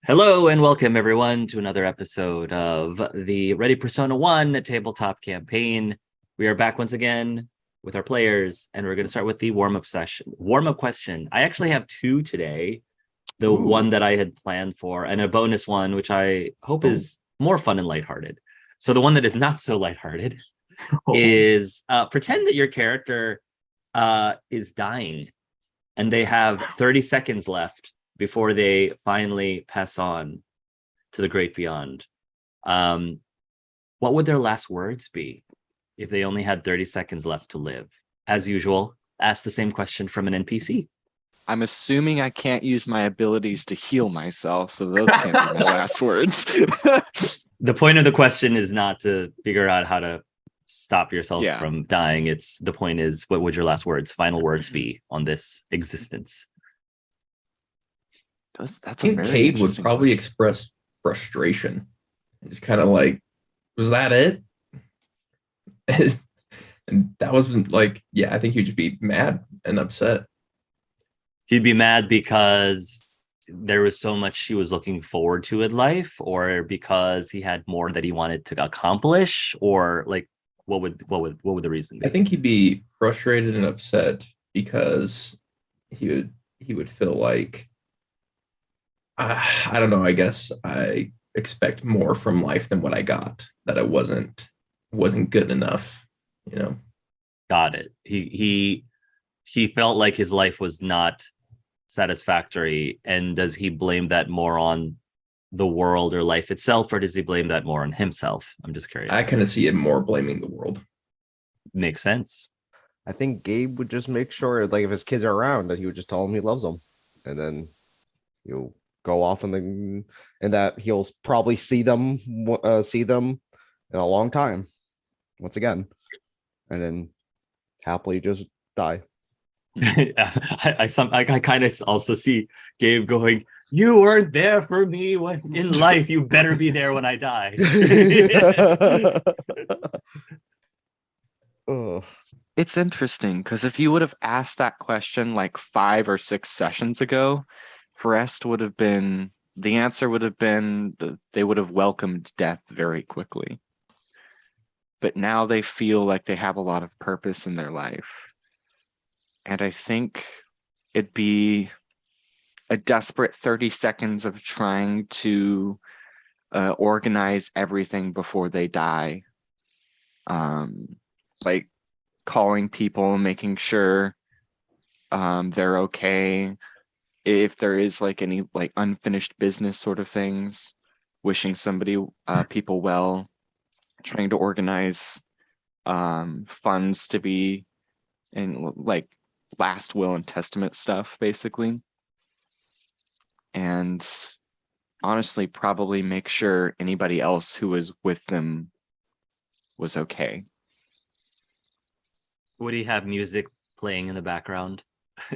Hello and welcome everyone to another episode of the Ready Persona 1 tabletop campaign. We are back once again with our players, and we're going to start with the warm-up session. Warm-up question. I actually have two today. The Ooh. one that I had planned for, and a bonus one, which I hope is more fun and lighthearted. So the one that is not so lighthearted Oh, is pretend that your character is dying and they have 30 seconds left before they finally pass on to the great beyond. Um, what would their last words be if they only had 30 seconds left to live? As usual, ask the same question from an NPC. I'm assuming I can't use my abilities to heal myself, so those can't be my last words. The point of the question is not to figure out how to stop yourself Yeah, from dying. It's the point is, what would your last words, final words be on this existence? that's I a think very Cade would interesting probably question. express frustration. Just kind of like, was that it? And that wasn't like, yeah, I think he'd just be mad and upset. He'd be mad because there was so much he was looking forward to in life, or because he had more that he wanted to accomplish, or like what would the reason I be? think he'd be frustrated and upset because he would feel like I don't know, I guess I expect more from life than what I got, that I wasn't good enough, you know. Got it. He felt like his life was not satisfactory, and does he blame that more on the world or life itself, or does he blame that more on himself? I'm just I curious. kind of see him more blaming the world. Makes sense. I think Gabe would just make sure, like, if his kids are around, that he would just tell them he loves them, and then he'll go off and that he'll probably see them in a long time, once again, and then happily just die. I kind of also see Gabe going, "You weren't there for me when in life. You better be there when I die." Ugh. It's interesting because if you would have asked that question like 5 or 6 sessions ago, Forrest would have been the answer would have been they would have welcomed death very quickly. But now they feel like they have a lot of purpose in their life. And I think it'd be a desperate 30 seconds of trying to organize everything before they die. Like calling people, making sure they're okay. If there is like any like unfinished business sort of things, wishing people well, trying to organize funds to be in like last will and testament stuff, basically. And honestly, probably make sure anybody else who was with them was okay. Would he have music playing in the background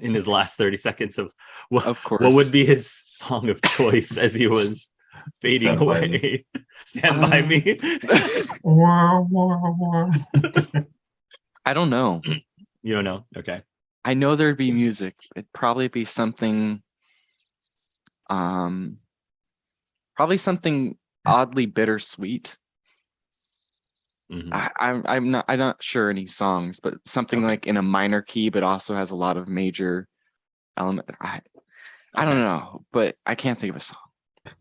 in his last 30 seconds of Of what would course. be his song of choice as he was fading Stand by me. away? Stand by Uh, me. I don't know. You don't know? Okay. I know there'd be music. It'd probably be something, um, probably something oddly bittersweet. Mhm. I'm not sure any songs, but something Okay. like in a minor key, but also has a lot of major element. I don't Okay. know, but I can't think of a song.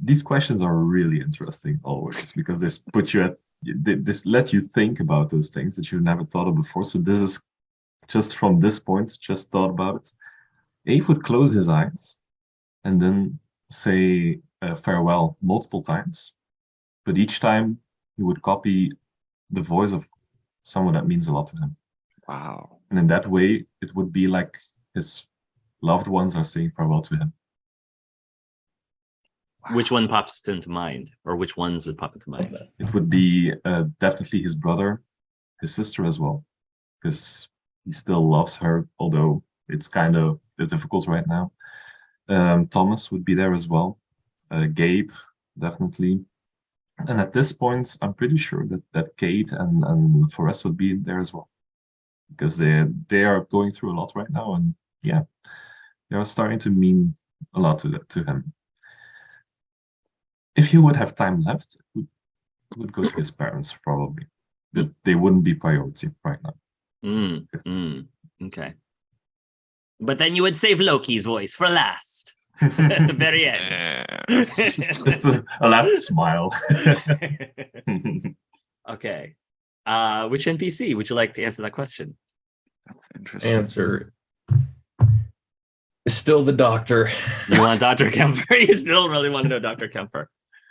These questions are really interesting always because this put you at this let you think about those things that you never thought of before. So this is just from this point, just thought about it. Abe would close his eyes and then say farewell multiple times, but each time he would copy the voice of someone that means a lot to him. Wow. And in that way, it would be like his loved ones are saying farewell to him. Which one pops into mind, or which ones would pop into mind? It would be definitely his brother, his sister as well, because he still loves her, although it's kind of difficult right now. Thomas would be there as well. Gabe, definitely. And at this point, I'm pretty sure that Kate and Forrest would be there as well, because they are going through a lot right now, and yeah, they are starting to mean a lot to him. if he would have time left, it would go to his parents probably. That they wouldn't be priority right now. Okay. But then you would save Loki's voice for last. At the very end. Just a last smile. Okay. Which NPC would you like to answer that question? That's interesting. Answer is still the doctor. You want Dr. Kemper? You still really want to know Dr. Kemper?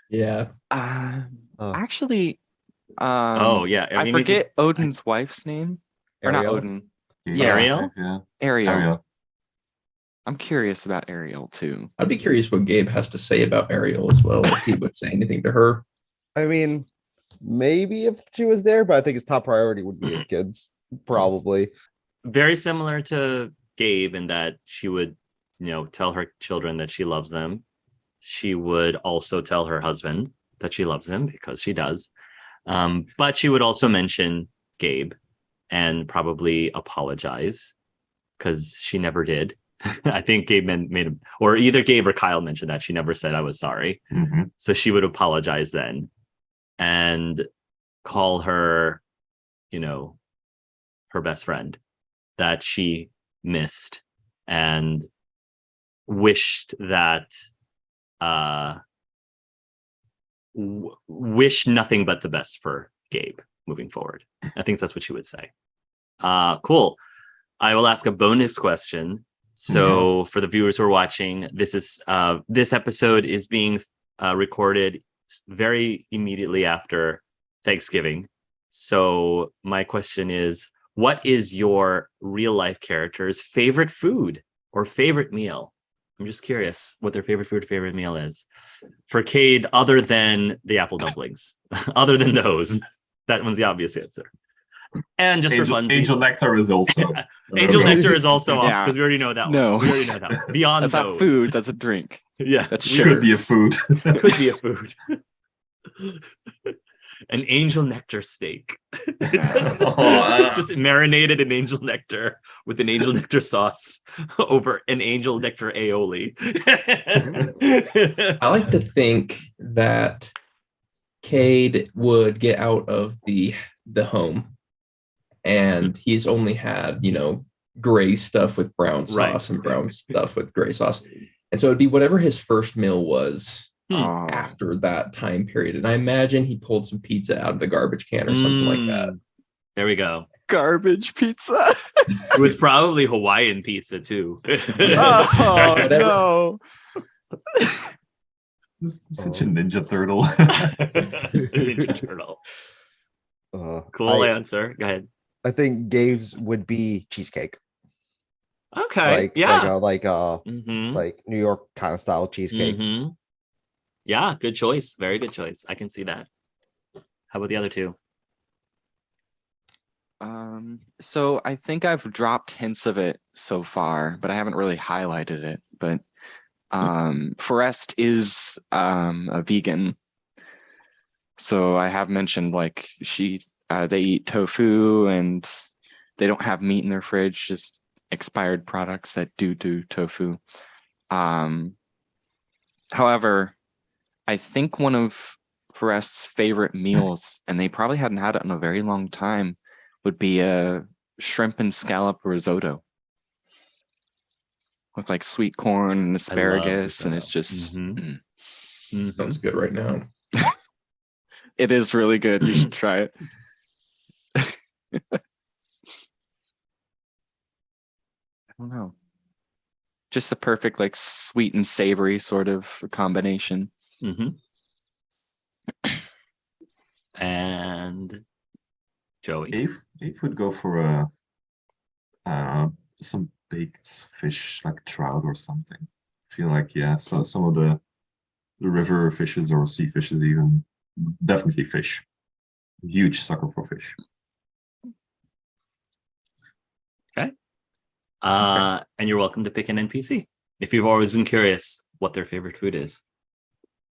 Yeah. Actually, Oh, yeah. I mean, forget Odin's wife's name. Or not Ariel? Odin. Yeah, Ariel? Yeah. Ariel. Ariel. I'm curious about Ariel too. I'd be curious what Gabe has to say about Ariel as well, if he would say anything to her. I mean, maybe if she was there, but I think his top priority would be his kids. Probably. Very similar to Gabe in that she would, tell her children that she loves them. She would also tell her husband that she loves him because she does. But she would also mention Gabe and probably apologize because she never did. I think Gabe made him, or either Gabe or Kyle mentioned that she never said I was sorry. Mm-hmm. So she would apologize then and call her, her best friend that she missed and wished that, wish nothing but the best for Gabe moving forward. I think that's what she would say. Cool. I will ask a bonus question. So for the viewers who are watching, this episode is being recorded very immediately after Thanksgiving. So my question is, what is your real life character's favorite food or favorite meal? I'm just curious what their favorite food, favorite meal is. For Cade, other than the apple dumplings, other than those, that one's the obvious answer. And just for funsies, Angel Nectar is also. Angel Nectar is also off Yeah. because we already know that No. one. We already know that one. Beyond That's those. not food. That's a drink. Yeah, That's we- sugar. Could be a food. Could be a food. An angel nectar steak. Just marinated in angel nectar with an angel nectar sauce over an angel nectar aioli. I like to think that Cade would get out of the home, and he's only had, gray stuff with brown sauce and brown stuff with gray sauce. And so it'd be whatever his first meal was after that time period. And I imagine he pulled some pizza out of the garbage can or something like that. There we go. Garbage pizza. It was probably Hawaiian pizza too. Oh no. Such a Ninja Turtle. Ninja Turtle. Cool answer. Go ahead. I think Gabe's would be cheesecake. Okay. Like New York kind of style cheesecake. Mm-hmm. Yeah, good choice. Very good choice. I can see that. How about the other two? So I think I've dropped hints of it so far, but I haven't really highlighted it. But Forrest is a vegan. So I have mentioned like they eat tofu and they don't have meat in their fridge, just expired products that do tofu. However, I think one of Forrest's favorite meals, and they probably hadn't had it in a very long time, would be a shrimp and scallop risotto with like sweet corn and asparagus, and it's just Sounds good right now. it is really good. You should try it. I don't know. Just the perfect like sweet and savory sort of combination. And Joey. Eve would go for some baked fish, like trout or something. I feel like so some of the river fishes or sea fishes, even definitely fish. Huge sucker for fish. Okay. And you're welcome to pick an NPC if you've always been curious what their favorite food is.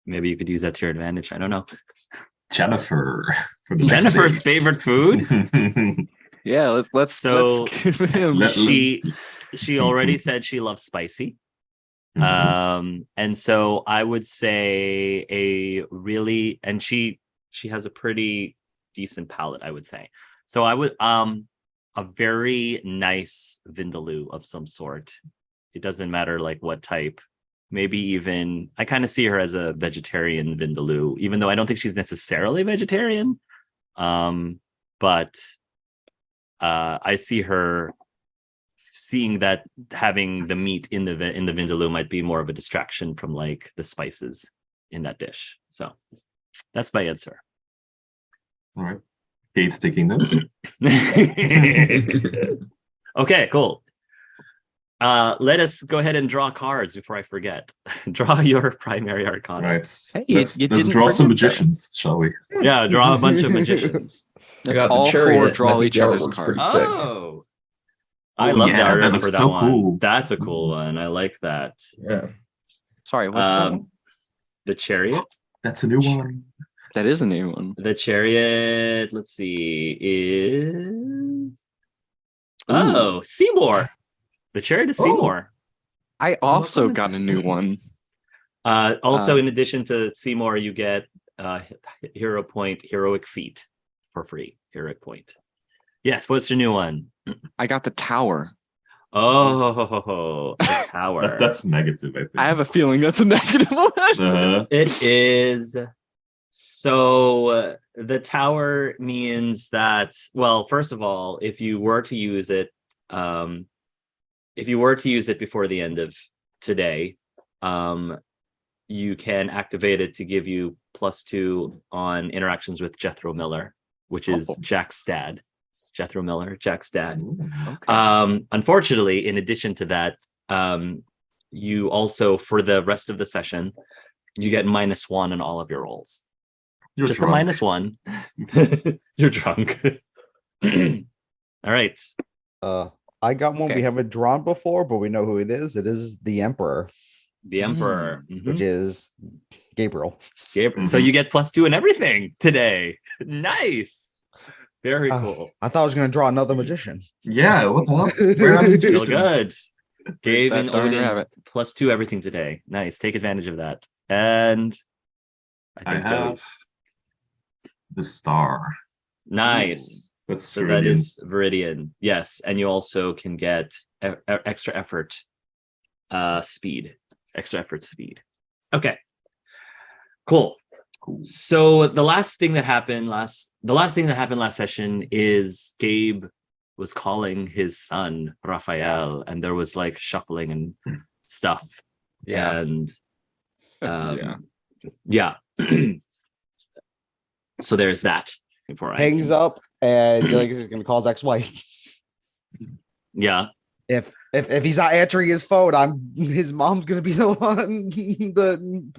Maybe you could use that to your advantage. I don't know. Jennifer. Jennifer's favorite food. Yeah, let's So give him. she already said she loves spicy. And so I would say and she has a pretty decent palate, I would say. So I would a very nice vindaloo of some sort. It doesn't matter like what type. Maybe even I kind of see her as a vegetarian vindaloo, even though I don't think she's necessarily vegetarian. But I see her seeing that having the meat in the vindaloo might be more of a distraction from like the spices in that dish. So that's my answer. All right. Kate's taking notes. Okay, cool. Let us go ahead and draw cards before I forget. Draw your primary arcana. Right. Hey, let's you let's didn't draw some forget, though. magicians, shall we? Yeah, draw a bunch of magicians. I Let's got the all chariot, four and I draw think each the other's artwork's pretty cards. sick. Oh, I Oh, love yeah, the that artwork looks for that so one. cool. That's a cool one. I like that. Yeah. Sorry, what's that one? The chariot. That's a new one. That is a new one. The chariot. Let's see. Is Ooh. Seymour. The chariot is Oh. Seymour. I also got a new one. Also, in addition to Seymour, you get hero point, heroic feat for free. Heroic point. Yes. What's your new one? I got the tower. Oh, the tower. That's negative, I think. I have a feeling that's a negative one. It is. So the tower means that, well, first of all, if you were to use it before the end of today, you can activate it to give you +2 on interactions with Jethro Miller, which is Jack's dad. Jethro Miller, Jack's dad. Okay. Unfortunately, in addition to that, you also, for the rest of the session, you get -1 on all of your rolls. You're Just drunk. a -1. You're drunk. All right. I got one we Okay. haven't drawn before, but we know who it is. It is the Emperor, The Emperor. Mhm. which is Gabriel. Gabriel. So you get +2 in everything today. Nice. Very cool. I thought I was gonna draw another magician. Yeah, what the hell? Where are the Still magicians? good. Gabe that and darn Odin rabbit. +2 everything today. Nice. Take advantage of that. And I think Joey. have the star. Nice. That's So that Viridian. is Viridian. Yes. And you also can get extra effort speed. Extra effort speed. Okay. Cool. So the last thing that happened last session is Gabe was calling his son Raphael, and there was like shuffling and stuff. Yeah. And Yeah. yeah. So there's that. Before Hangs up and like he's gonna call his ex-wife. Yeah. If he's not answering his phone, his mom's gonna be the one.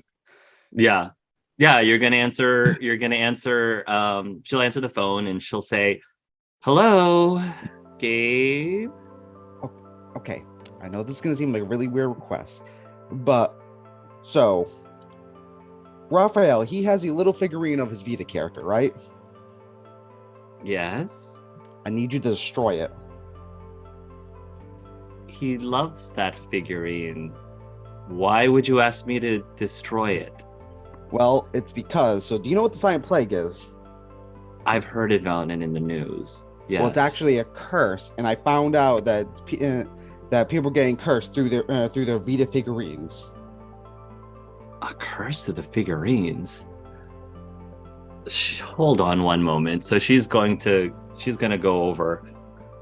Yeah. Yeah, you're gonna answer. She'll answer the phone and she'll say, "Hello, Gabe." Okay, I know this is gonna seem like a really weird request, but so Raphael, he has a little figurine of his Vita character, right? Yes. I need you to destroy it. He loves that figurine. Why would you ask me to destroy it? Well, it's because. So, do you know what the silent plague is? I've heard about it in the news. Yes. Well, it's actually a curse, and I found out that that people are getting cursed through their Vita figurines. A curse to the figurines. Hold on one moment. So she's gonna go over,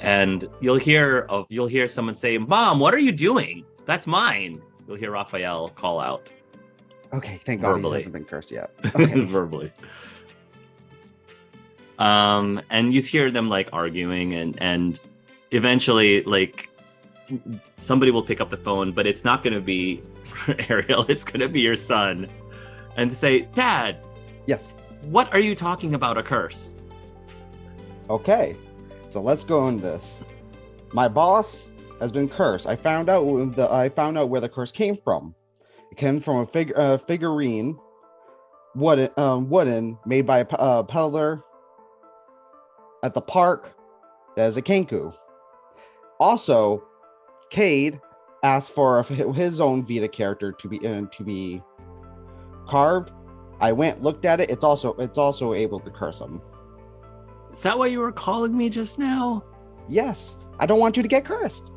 and you'll hear someone say, "Mom, what are you doing? That's mine." You'll hear Raphael call out. Okay, thank God he Verbally. hasn't been cursed yet. Okay. Verbally. And you hear them like arguing, and eventually like somebody will pick up the phone, but it's not going to be Ariel. It's going to be your son, and say, "Dad, Yes. what are you talking about? A curse?" Okay. So let's go into this. My boss has been cursed. I found out where the curse came from. It came from a figurine, wooden, made by a peddler at the park. That is a Kenku. Also, Cade asked for his own Vita character to be carved. I went, looked at it. It's also able to curse him. Is that what you were calling me just now? Yes, I don't want you to get cursed.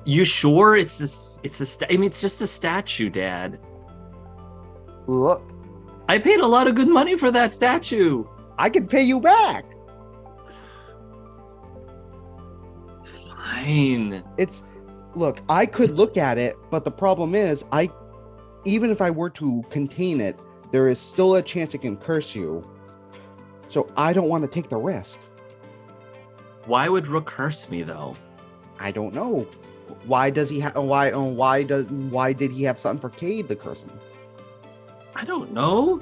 You sure it's this? I mean, it's just a statue, Dad. Look, I paid a lot of good money for that statue. I can pay you back. Fine. Look, I could look at it, but the problem is, even if I were to contain it, there is still a chance it can curse you. So I don't want to take the risk. Why would Rook curse me though? I don't know. Why does he have? Why did he have something for Cade to curse him? I don't know.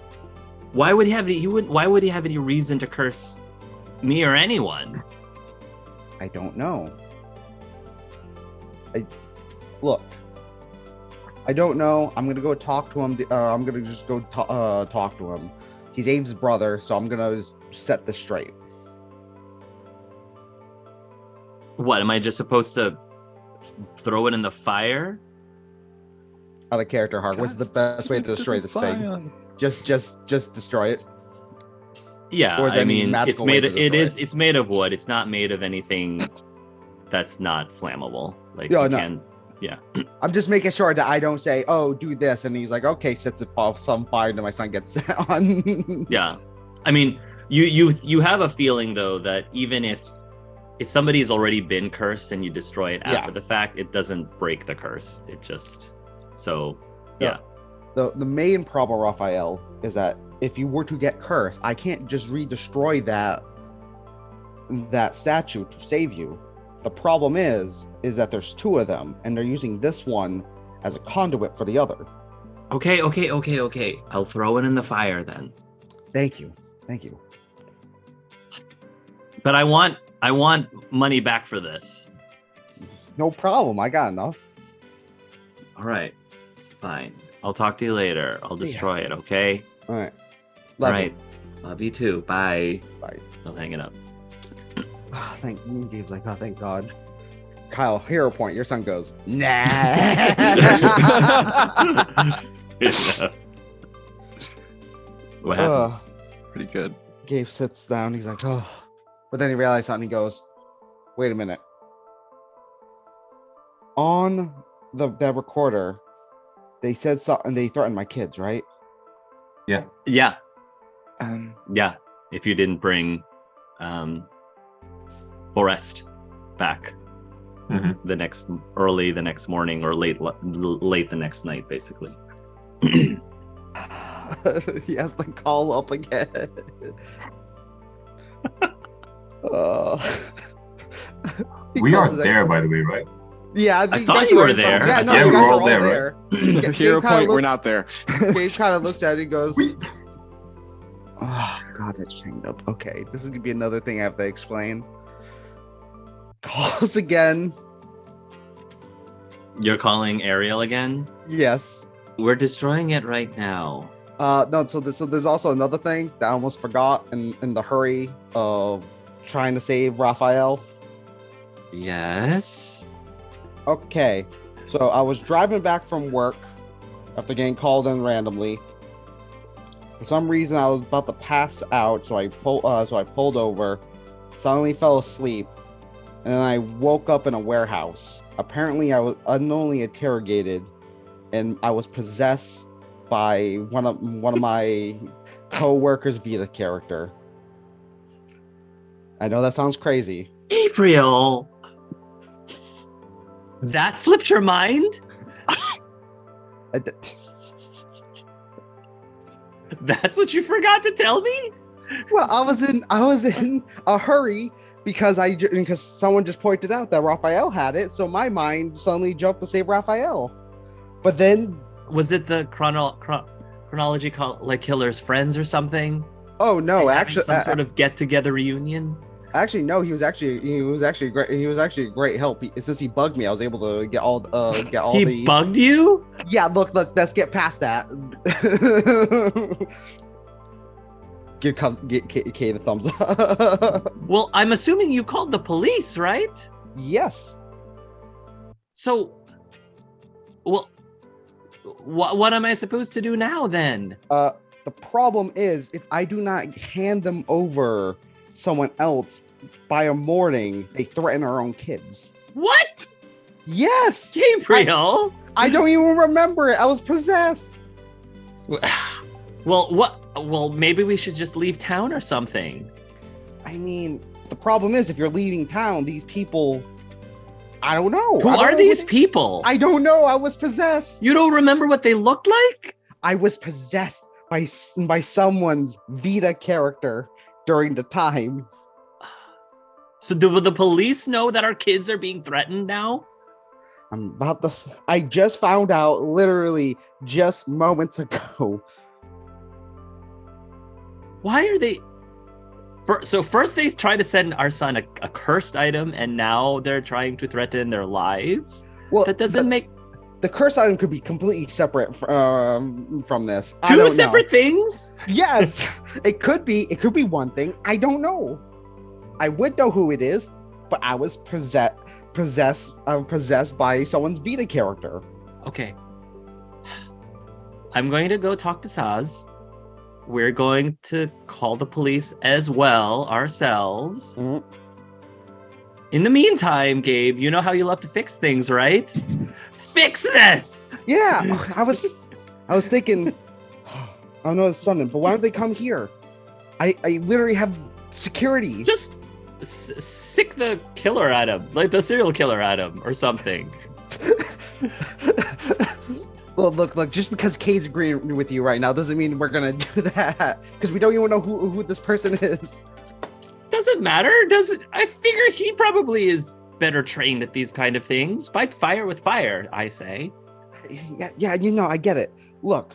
Why would he have why would he have any reason to curse me or anyone? I don't know. Look. I don't know. I'm gonna go talk to him. I'm gonna just go talk to him. He's Abe's brother, so I'm gonna just set this straight. What, am I just supposed to throw it in the fire? Out of character, Hark. What's the best way to destroy this thing? Just destroy it. Yeah, Or is there I any mean, it's magical made. way to It destroy is. It's made of wood. It's not made of anything that's not flammable. Like Yeah, you no. can. Yeah. I'm just making sure that I don't say, "Oh, do this," and he's like, "Okay," sets it off some fire, and then my son gets set on. Yeah. I mean, you have a feeling though that even if somebody's already been cursed and you destroy it after the fact, it doesn't break the curse. It just yeah. The main problem, Raphael, is that if you were to get cursed, I can't just re-destroy that statue to save you. The problem is that there's two of them, and they're using this one as a conduit for the other. Okay. I'll throw it in the fire then. Thank you. But I want money back for this. No problem. I got enough. All right. Fine. I'll talk to you later. I'll destroy it, okay? All right. All Love right. Love you too. Bye. Bye. I'll hang it up. Oh, Gabe's like, oh, thank God. Kyle, hero point. Your son goes, nah. What happens? Pretty good. Gabe sits down. He's like, oh. But then he realized something. He goes, wait a minute. On that recorder, they said something. They threatened my kids, right? Yeah. Yeah. If you didn't bring Forrest back the next morning or late the next night, basically. He has to call up again. We are there, by the way, right? Yeah, I thought you were there. Yeah, no, Yeah, you we're guys all are all there, there. Hero point, we're not there. Gabe kind of looks at it and goes, oh, God, it's chained up. Okay, this is going to be another thing I have to explain. Calls again. You're calling Ariel again? Yes. We're destroying it right now. No, so there's also another thing that I almost forgot in the hurry of trying to save Raphael. Yes. Okay, so I was driving back from work after getting called in randomly. For some reason, I was about to pass out, so I pulled over, suddenly fell asleep, and then I woke up in a warehouse. Apparently, I was unknowingly interrogated, and I was possessed by one of my co-workers Vita character. I know that sounds crazy. April. That slipped your mind? That's what you forgot to tell me? Well, I was in a hurry because someone just pointed out that Raphael had it, so my mind suddenly jumped to save Raphael. But then, was it the chronology like Killer's friends or something? Oh no, They actually, having some sort of get-together reunion. Actually, no. He was actually great. He was actually a great help. Since he bugged me, I was able to get all He bugged you? Yeah, look. Let's get past that. Get K the thumbs up. Well, I'm assuming you called the police, right? Yes. So, well, what am I supposed to do now then? The problem is, if I do not hand them over someone else by a morning, they threaten our own kids. What? Yes! Gabriel? I don't even remember it. I was possessed. Well, what? Well, maybe we should just leave town or something. I mean, the problem is, if you're leaving town, these people, I don't know. Who are these people? I don't know. I was possessed. You don't remember what they looked like? I was possessed by someone's Vita character during the time. So do the police know that our kids are being threatened now? I'm about to. I just found out literally just moments ago. Why are they? So first they tried to send our son a cursed item, and now they're trying to threaten their lives. Well, That doesn't make the curse item could be completely separate from this. I two don't separate know. things. Yes, it could be. It could be one thing. I don't know. I would know who it is, but I was possessed by someone's Vita character. Okay. I'm going to go talk to Saz. We're going to call the police as well ourselves. Mhm. In the meantime, Gabe, you know how you love to fix things, right? Fix this! Yeah, I was thinking, oh no, it's sudden, but why don't they come here? I literally have security. Just sick the killer at him, like the serial killer at him or something. Look, just because Cade's agreeing with you right now doesn't mean we're gonna do that, because we don't even know who this person is. Doesn't matter, does it? I figure he probably is better trained at these kind of things. Fight fire with fire, I say. Yeah, I get it. Look,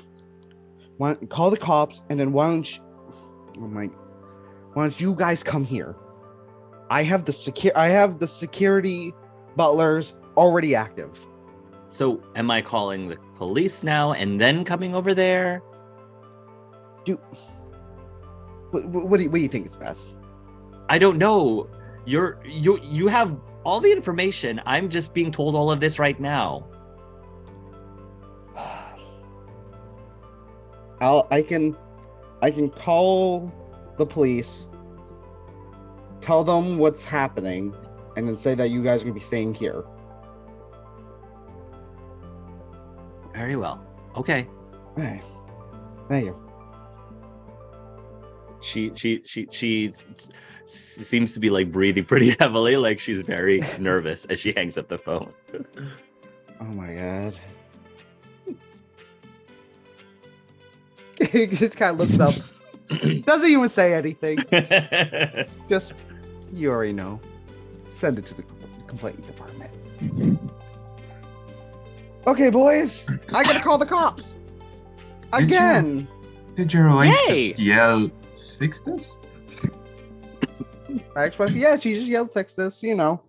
call the cops, and then why don't you guys come here? I have the security butlers already active. So am I calling the police now and then coming over there? What do you think is best? I don't know. You have all the information. I'm just being told all of this right now. I can call the police, tell them what's happening, and then say that you guys are gonna be staying here. Very well. Okay. Hey, thank you. She seems to be like breathing pretty heavily, like she's very nervous as she hangs up the phone. Oh my god. He just kind of looks up, doesn't even say anything. Just, you already know. Send it to the complaint department. Okay, boys, I gotta call the cops. Again. Did your wife Yay! just yell, fix this? My ex-wife, yeah, she just yelled, fix this, you know.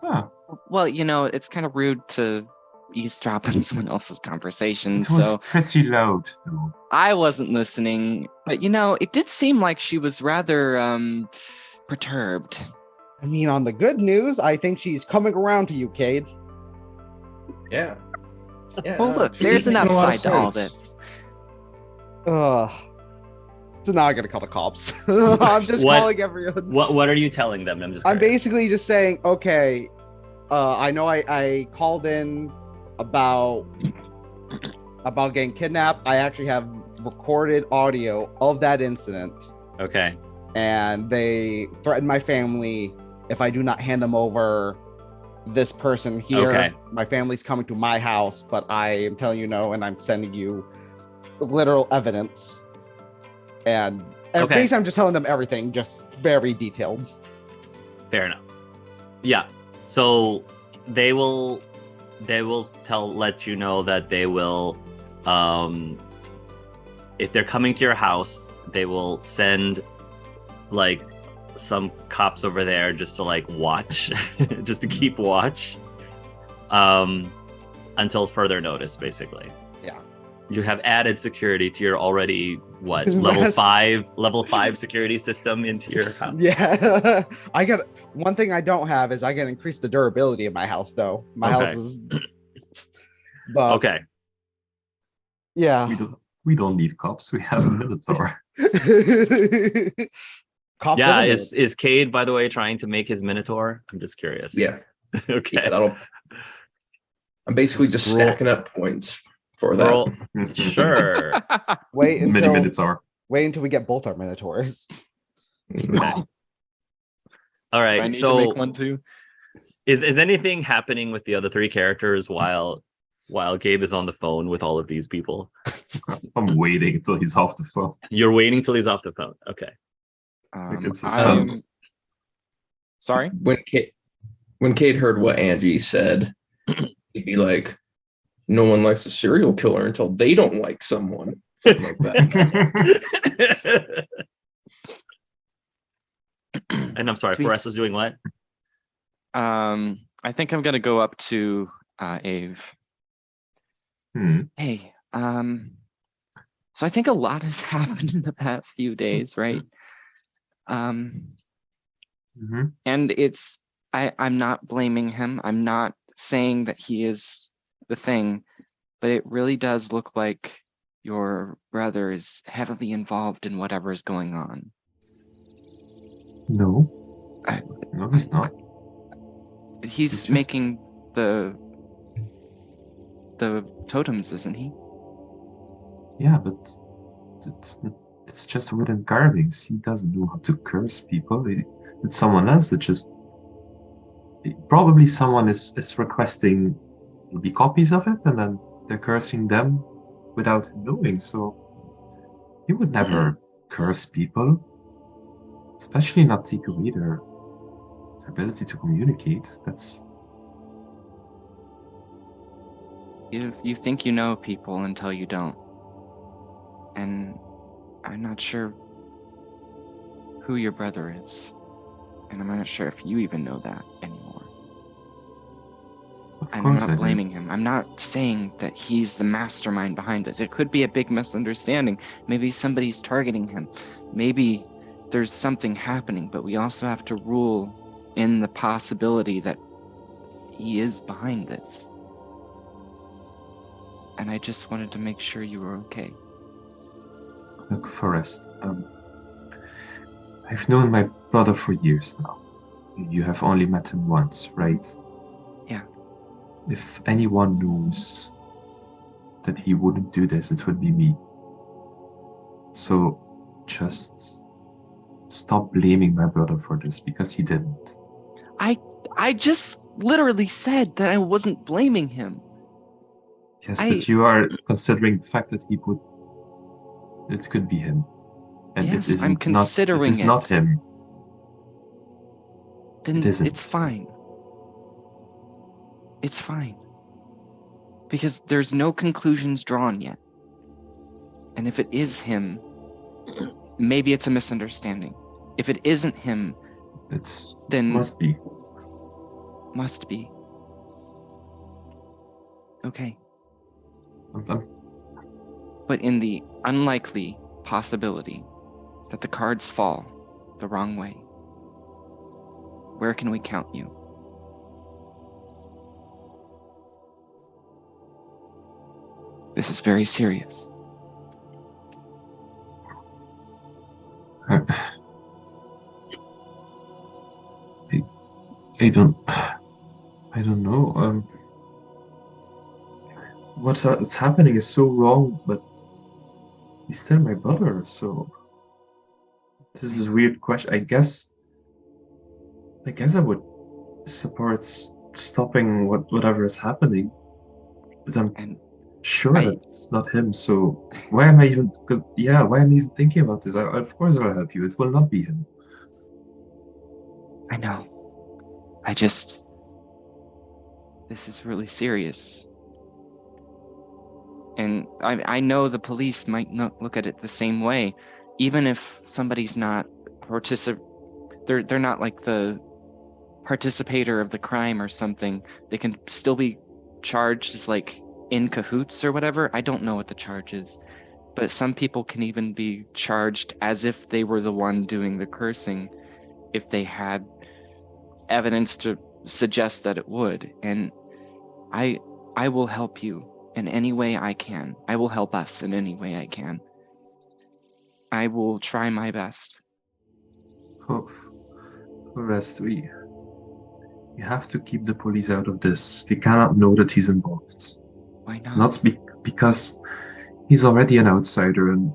Ah, Well, you know, it's kind of rude to eavesdrop on someone else's conversation, it was so pretty loud, though. I wasn't listening. But, you know, it did seem like she was rather, perturbed. I mean, on the good news, I think she's coming around to you, Cade. Yeah. Yeah, Well, no, look, she's there's an making a lot of upside to all sense. this. Ugh. So now I gotta call the cops. I'm just What? calling everyone. What are you telling them? I'm I'm curious. basically just saying, okay, I know I called in about getting kidnapped. I actually have recorded audio of that incident, Okay. and they threatened my family if I do not hand them over this person here. Okay. My family's coming to my house, but I am telling you no, and I'm sending you literal evidence. And Okay. basically, I'm just telling them everything, just very detailed. Fair enough. Yeah. So they will let you know that they will if they're coming to your house, they will send like some cops over there just to like watch, just to keep watch until further notice, basically. Yeah. You have added security to your already level 5 security system into your house. Yeah, I got one thing I don't have is I can increase the durability of my house though. My house Okay. is, but Okay. yeah. We don't need cops. We have a Minotaur. Cops Yeah, in a is Cade, by the way, trying to make his Minotaur? I'm just curious. Yeah. Okay. Yeah, I'm basically just Roll- stacking up points for that. Roll. Sure. wait Mini until Minotaur. we get both our minotaurs. Okay. All I right. need to So make one too. is anything happening with the other 3 characters while Gabe is on the phone with all of these people? I'm waiting until he's off the phone. You're waiting till he's off the phone. Okay. Like it's I'm suspense. sorry. When Kate heard what Angie said, he'd be like, "No one likes a serial killer until they don't like someone." Something like that. And I'm sorry, Sweet. Forrest is doing what? I think I'm gonna go up to Ave. Hey, so I think a lot has happened in the past few days, right? Mhm. And I'm not blaming him. I'm not saying that he is the thing, but it really does look like your brother is heavily involved in whatever is going on. No. I- No, he's not. He's just- making the totems, isn't he? Yeah, but it's just wooden carvings. He doesn't know how to curse people. It's someone else that just probably someone is requesting the copies of it, and then they're cursing them without him knowing. So he would never curse people, especially not take away their ability to communicate. That's You think you know people until you don't. And I'm not sure who your brother is. And I'm not sure if you even know that anymore. of And I'm course I not do. blaming him. I'm not saying that he's the mastermind behind this. It could be a big misunderstanding. Maybe somebody's targeting him. Maybe there's something happening, but we also have to rule in the possibility that he is behind this. And I just wanted to make sure you were okay. Look, Forrest, I've known my brother for years now. You have only met him once, right? Yeah. If anyone knows that he wouldn't do this, it would be me. So just stop blaming my brother for this, because he didn't. I just literally said that I wasn't blaming him. Yes, but you are considering the fact that it could be him. And Yes, it is I'm considering it is not it. him. Then It isn't. it's fine. It's fine. Because there's no conclusions drawn yet. And if it is him, maybe it's a misunderstanding. If it isn't him, then must be. must be. Okay. I'm But in the unlikely possibility that the cards fall the wrong way, where can we count you? This is very serious. I don't know. What's happening is so wrong, but he's still my brother. So this is a weird question. I guess I would support stopping whatever is happening, but I'm And sure I- that it's not him. So why am I even? Why am I even thinking about this? Of course I'll help you. It will not be him. I know. This is really serious. And I know the police might not look at it the same way, even if somebody's not they're not like the participator of the crime or something. They can still be charged as like in cahoots or whatever. I don't know what the charge is, but some people can even be charged as if they were the one doing the cursing if they had evidence to suggest that it would. And I will help you in any way I can. I will help us in any way I can. I will try my best. Oh, rest, we have to keep the police out of this. They cannot know that he's involved. Why not? Not because he's already an outsider, and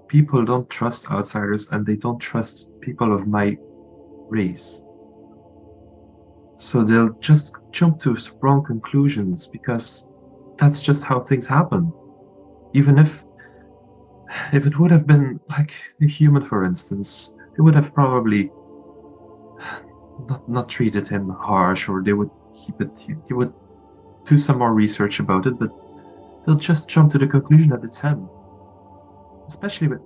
people don't trust outsiders, and they don't trust people of my race. So they'll just jump to wrong conclusions because that's just how things happen. Even if it would have been like a human, for instance, they would have probably not treated him harsh, or they would keep it. They would do some more research about it, but they'll just jump to the conclusion that it's him. Especially with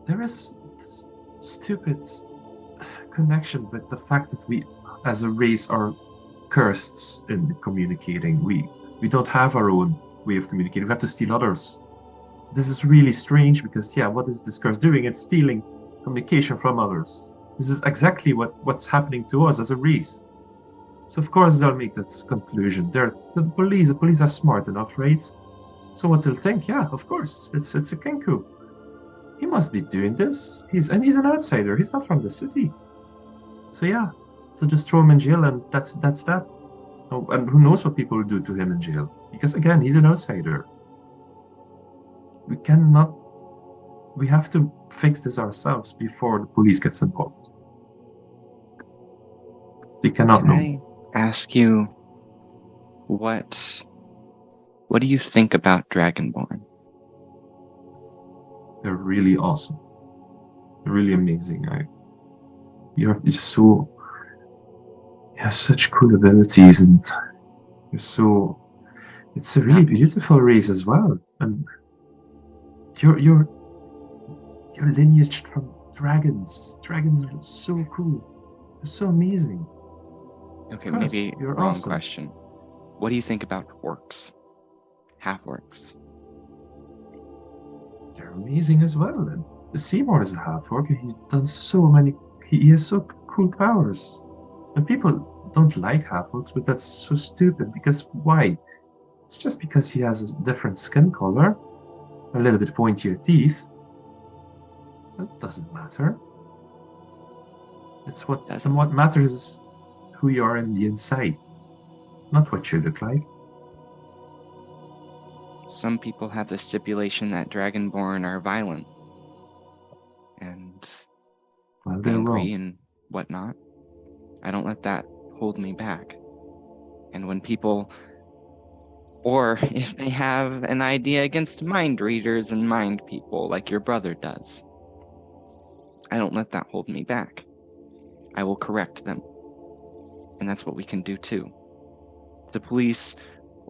there is this stupid connection with the fact that we, as a race, are cursed in communicating. We don't have our own way of communicating. We have to steal others. This is really strange because, yeah, what is this curse doing? It's stealing communication from others. This is exactly what's happening to us as a race. So of course they'll make that conclusion. The police are smart enough, right? So what they'll think, yeah, of course, it's a Kenku. He must be doing this. He's an outsider. He's not from the city. So yeah, so just throw him in jail, and that's that. Oh, and who knows what people will do to him in jail? Because again, he's an outsider. We have to fix this ourselves before the police gets involved. They cannot know. Can I ask you what do you think about Dragonborn? They're really awesome. They're really amazing. You have such cool abilities, and it's a really beautiful race as well. And you're lineaged from dragons. Dragons are so cool. They're so amazing. Okay, Curse, maybe you're wrong awesome. question. What do you think about orcs? Half-orcs? They're amazing as well. And Seymour is a half-orc, and he's done so many. He has so cool powers. And people don't like half-orcs, but that's so stupid. Because why? It's just because he has a different skin color, a little bit pointier teeth. That doesn't matter. It's what matters is who you are in the inside, not what you look like. Some people have the stipulation that Dragonborn are violent and They're angry wrong. and whatnot. I don't let that hold me back. And when people, or if they have an idea against mind readers and mind people like your brother does, I don't let that hold me back. I will correct them. And that's what we can do too. The police,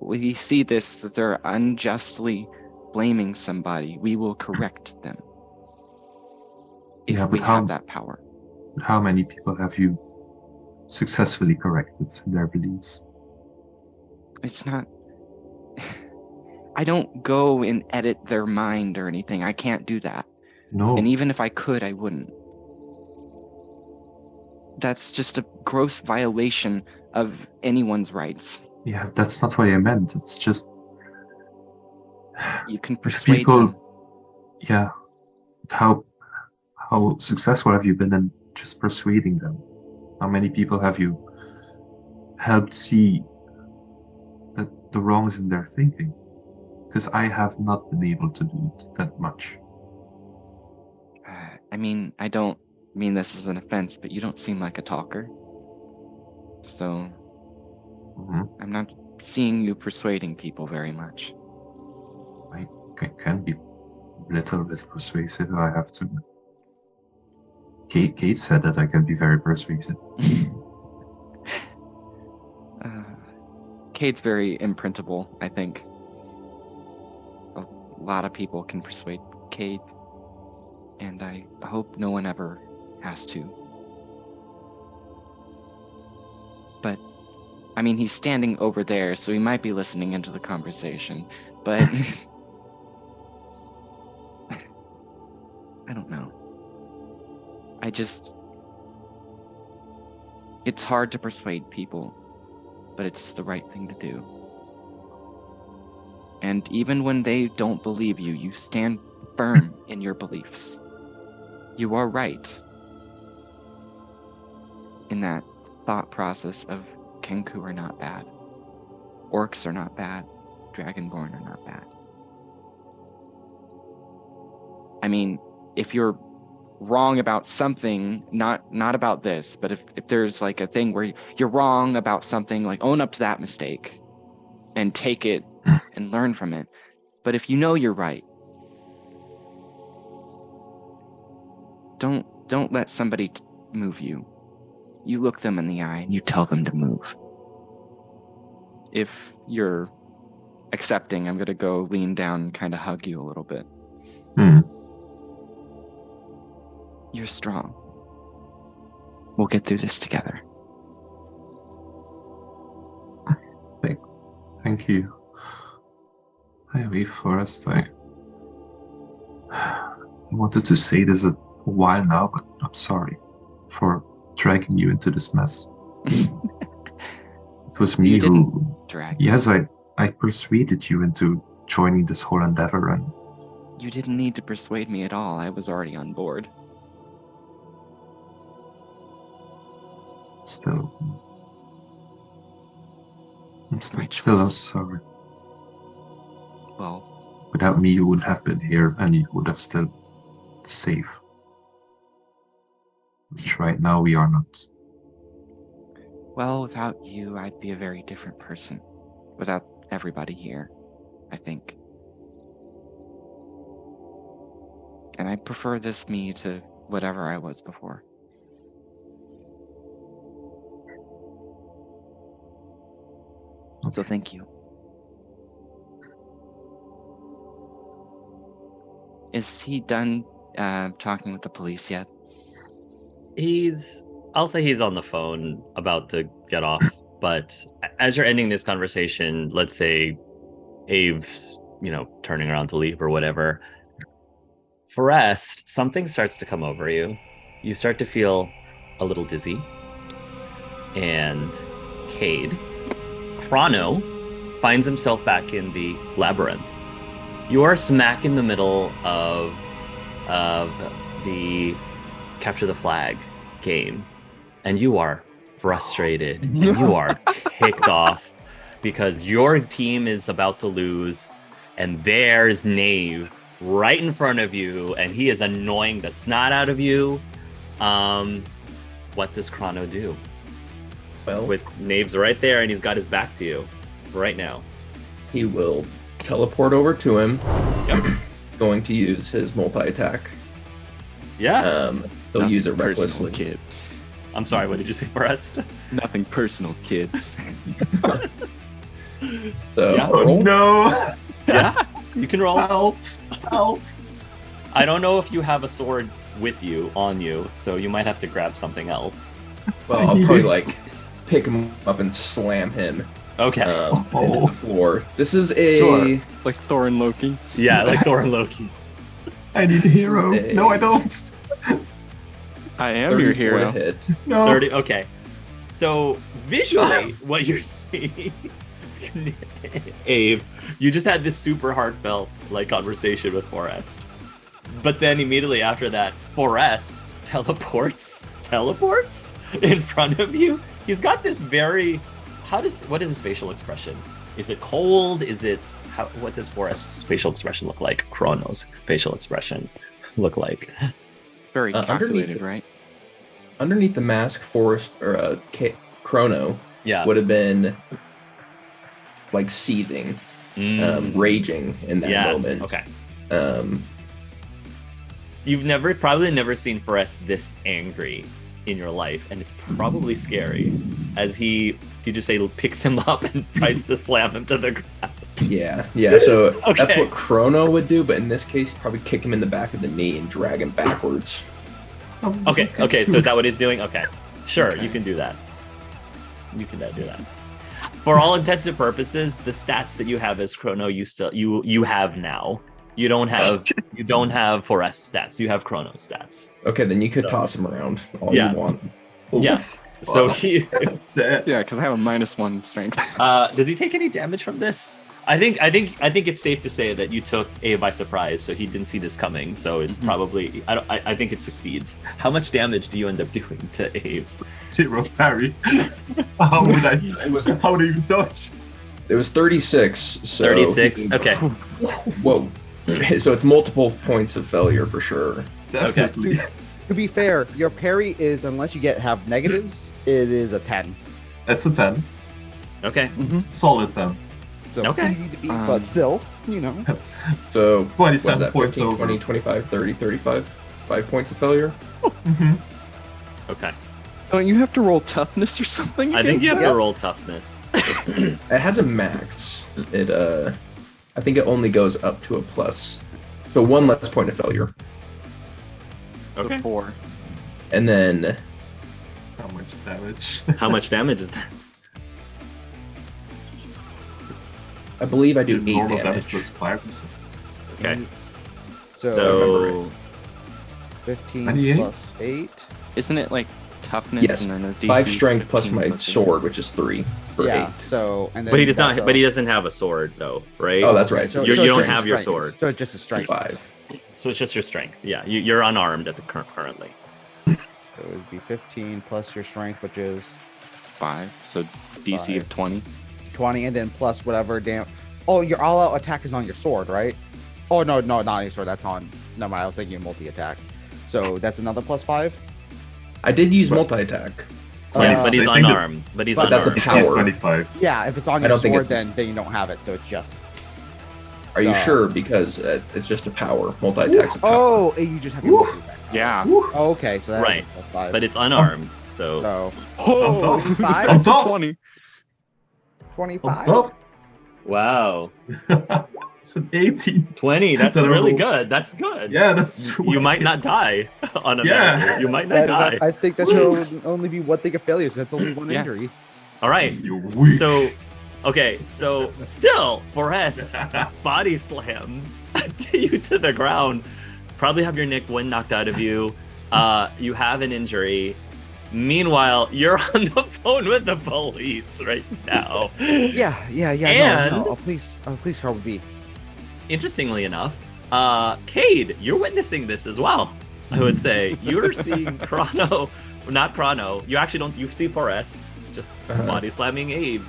we see this, that they're unjustly blaming somebody, we will correct them. If Yeah, we but have that power. how many people have you successfully corrected in their beliefs? It's not. I don't go and edit their mind or anything. I can't do that. No. And even if I could, I wouldn't. That's just a gross violation of anyone's rights. Yeah, that's not what I meant. It's just You can if persuade people, them. yeah, how successful have you been in just persuading them? How many people have you helped see that the wrongs in their thinking? Because I have not been able to do it that much. I mean, I don't mean this as an offense, but you don't seem like a talker. So I'm not seeing you persuading people very much. I can be a little bit persuasive, I have to. Kate said that I can be very persuasive. Cade's very imprintable, I think. A lot of people can persuade Cade, and I hope no one ever has to. But I mean, he's standing over there, so he might be listening into the conversation, but I don't know. It's hard to persuade people, but it's the right thing to do. And even when they don't believe you, you stand firm in your beliefs. You are right in that thought process of Kenku are not bad. Orcs are not bad. Dragonborn are not bad. I mean, if you're wrong about something, not about this, but if there's like a thing where you're wrong about something, like own up to that mistake and take it and learn from it. But if you know you're right, don't let somebody move you. You look them in the eye and you tell them to move. If you're accepting, I'm gonna go lean down and kind of hug you a little bit. You're strong. We'll get through this together. Thank you. I leave Forrest. I wanted to say this a while now, but I'm sorry for dragging you into this mess. It was me who drag. Yes, I persuaded you into joining this whole endeavor, and You didn't need to persuade me at all. I was already on board. still I'm My still choice. sorry. Well, Without me, you wouldn't have been here, and you would have still safe. Which right now we are not. without you, I'd be a very different person. Without everybody here, I think. And I prefer this me to whatever I was before. So thank you. Is he done talking with the police yet? I'll say he's on the phone about to get off, but as you're ending this conversation, let's say Abe's, turning around to leave or whatever. Forrest, something starts to come over you. You start to feel a little dizzy. And Cade, Chrono, finds himself back in the labyrinth. You are smack in the middle of the capture the flag game, and you are frustrated and you are ticked off because your team is about to lose, and there's Knave right in front of you, and he is annoying the snot out of you. What does Chrono do? Well, With Knave's right there, and he's got his back to you right now. he will teleport over to him. Yep. Going to use his multi-attack. Yeah. He'll use it Nothing recklessly. personal, kid. I'm sorry, what did you say, Forrest? Nothing personal, kid. So Yeah. Oh roll. no! Yeah, you can roll. Help! Help! I don't know if you have a sword with you, on you, so you might have to grab something else. Well, I'll probably pick him up and slam him Okay. into the floor. This is a Sure. Like Thor and Loki. Yeah, like Thor and Loki. I need a hero. Hey. No, I don't. I am your 34 to hero. hit. No. 30. Okay. So visually, what you're seeing, Abe, you just had this super heartfelt conversation with Forrest, but then immediately after that, Forrest teleports in front of you. He's got this very. What is his facial expression? Is it cold? Is it what does Forrest's facial expression look like? Chrono's facial expression look like? Very calculated, right? Underneath the mask, Forrest or Chrono Yeah. would have been seething, raging in that Yes. moment. Okay. You've probably never seen Forrest this angry in your life, and it's probably scary as he, did you say, picks him up and tries to slam him to the ground. Yeah. So that's Okay. what Chrono would do, but in this case, probably kick him in the back of the knee and drag him backwards. Okay, so is that what he's doing? Okay. Sure, Okay. you can do that. You can do that. for all intents and purposes, the stats that you have as Chrono, you have now. You don't have Forest stats. You have Chrono stats. Okay, then you could So- toss him around all Yeah. you want. Yeah. So he Damn. Yeah, because I have a -1 strength. does he take any damage from this? I think it's safe to say that you took Abe by surprise, so he didn't see this coming. So it's probably I think it succeeds. How much damage do you end up doing to Abe? 0 parry. How would I? How would I even dodge? It was 36. So 36. Okay. Whoa. So it's multiple points of failure for sure. Definitely. To be fair, your parry is, unless you have negatives, it is a 10. That's a 10. Okay. Solid 10. So Okay. easy to beat, but still, So 27 what is that, points 15, over. 20, 25, 30, 35. 5 points of failure. Mhm. Okay. Don't you have to roll toughness or something? I think you have Yeah. to roll toughness. It has a max. It I think it only goes up to a plus. So 1 less point of failure. Okay. 4. And then How much damage? How much damage is that? I believe I do 8 Normal damage. plus 5%. Okay. So, So 15 28? plus 8. Isn't it like toughness Yes. and then a DC 5 strength plus 15 my plus 8? sword, which is 3 for Yeah. 8. So and then but he does that's not. But he doesn't have a sword though, right? Oh, that's right. So, You so don't it's just a have your strength. sword. So it's just a strength. 5. So it's just your strength. Yeah, you're unarmed at the currently. So it would be 15 plus your strength, which is 5. So DC of 20. 20, and then plus whatever damn. Oh, your all-out attack is on your sword, right? Oh no, not on your sword. That's on. No, mind. I was thinking multi-attack. So that's another plus 5. I did use multi-attack. Yeah, but he's I think that- unarmed. But he's but that's a unarmed. power. DC is 25. Yeah, if it's on I your don't think sword, it's- then you don't have it. So it's just. Are you No. sure? Because it's just a power. Multi-attack's a power. Oh, you just have your Woo. multi-attack. Yeah. Oh, okay, so that's Right. plus 5. But it's unarmed. So So Oh, top. 25? I'm top. 20. 25. Oh, wow, it's an 18. 20. That's That's really terrible. good. That's good. Yeah, that's You might not die on a Yeah. medical. You might not die. I think that should only be one thing of failure. So that's only one Yeah. injury. All right. You're weak. So, okay. So still, Forest body slams you to the ground. Probably have your Nick wind knocked out of you. You have an injury. Meanwhile, you're on the phone with the police right now. Yeah. And- no. Please, Carl B. Interestingly enough, Cade, you're witnessing this as well. I would say you're seeing Chrono, not Chrono. You actually don't. You see Forest just Uh-huh. body slamming Abe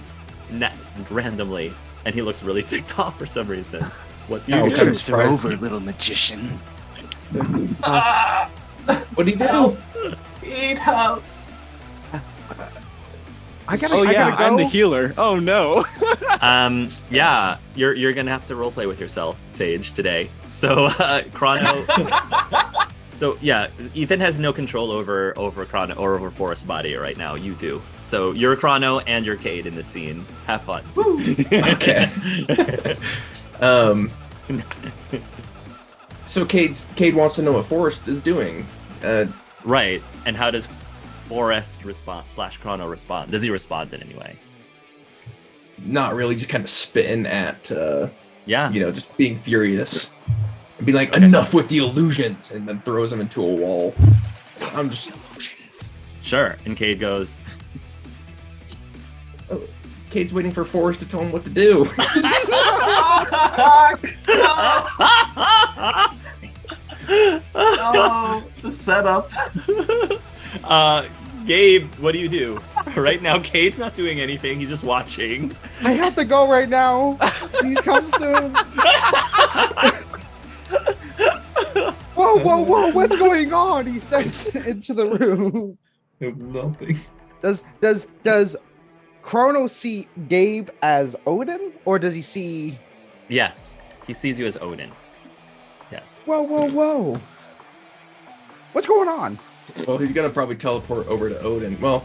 randomly, and he looks really ticked off for some reason. What do you Oh, do? kind of surprised. little magician. What do you do? Eat help. I gotta. Oh I yeah, gotta go. I'm the healer. Oh no. Yeah, you're gonna have to roleplay with yourself, Sage, today. So Chrono. So yeah, Ethan has no control over Chrono or over Forest's body right now. You do. So you're Chrono and you're Cade in the scene. Have fun. Okay. So Cade wants to know what Forrest is doing. Right. And how does Forest respond / Chrono respond? Does he respond in any way? Not really, just kind of spitting at, Yeah. just being furious. And being like, enough with the illusions, and then throws him into a wall. I'm just... Sure. And Cade goes, Cade's waiting for Forrest to tell him what to do. Oh, the setup. Gabe, what do you do? Right now, Cade's not doing anything. He's just watching. I have to go right now. Please come soon. Whoa! What's going on? He steps into the room. Nothing. Does Chrono see Gabe as Odin, or does he see? Yes. He sees you as Odin. Yes. Whoa! What's going on? Well, he's gonna probably teleport over to Odin. Well,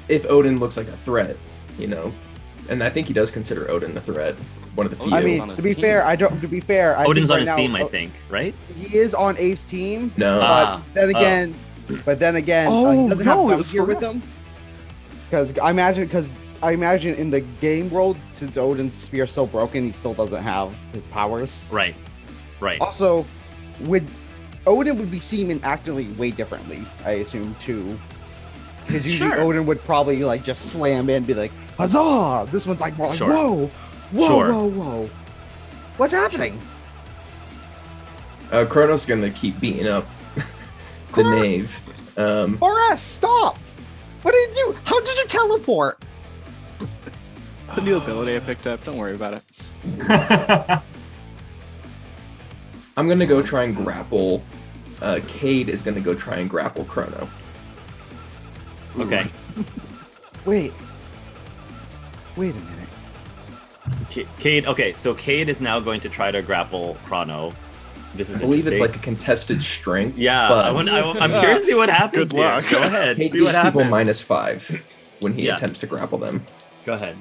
if Odin looks like a threat, and I think he does consider Odin a threat. One of the few. I on mean, his to be team. fair, I don't. To be fair, I Odin's think on right his now, team, I think, right? He is on Abe's team, no. Ah. but then again, he Oh, doesn't have no, it Gum was here for with real. him. Because I imagine, because I imagine in the game world, since Odin's spear's so broken, he still doesn't have his powers. Right. Right. Also, Odin would be seen and acting way differently, I assume too. Because usually Sure. Odin would probably like just slam in, and be like, "Huzzah!" This one's like more like, Sure. "Whoa, whoa, Sure. whoa, whoa, what's happening?" Chrono's gonna keep beating up the Chrono- knave. Boras, stop! What did you do? How did you teleport? The new ability I picked up. Don't worry about it. I'm gonna go try and grapple. Cade is gonna go try and grapple Chrono. Okay. Wait a minute. Cade. Okay, so Cade is now going to try to grapple Chrono. This is I believe it's interesting. like a contested strength. Yeah, but I'm curious to see what happens. Good luck. Here. Go ahead. Cade See what gives people happens. -5 when he Yeah. attempts to grapple them. Go ahead,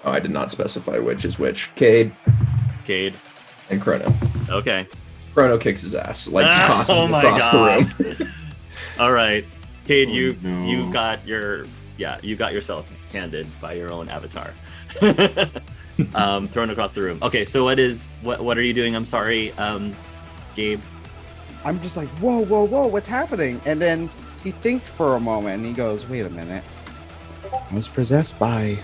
Oh, I did not specify which is which. Cade Cade. and Chrono. Okay. Chrono kicks his ass, like Ah, tosses oh him my across God. the room. All right, Cade. Oh, you no. got yourself handed by your own avatar. Thrown across the room. Okay, so what are you doing? I'm sorry, Gabe. I'm just like, whoa, what's happening? And then he thinks for a moment and he goes, wait a minute. I was possessed by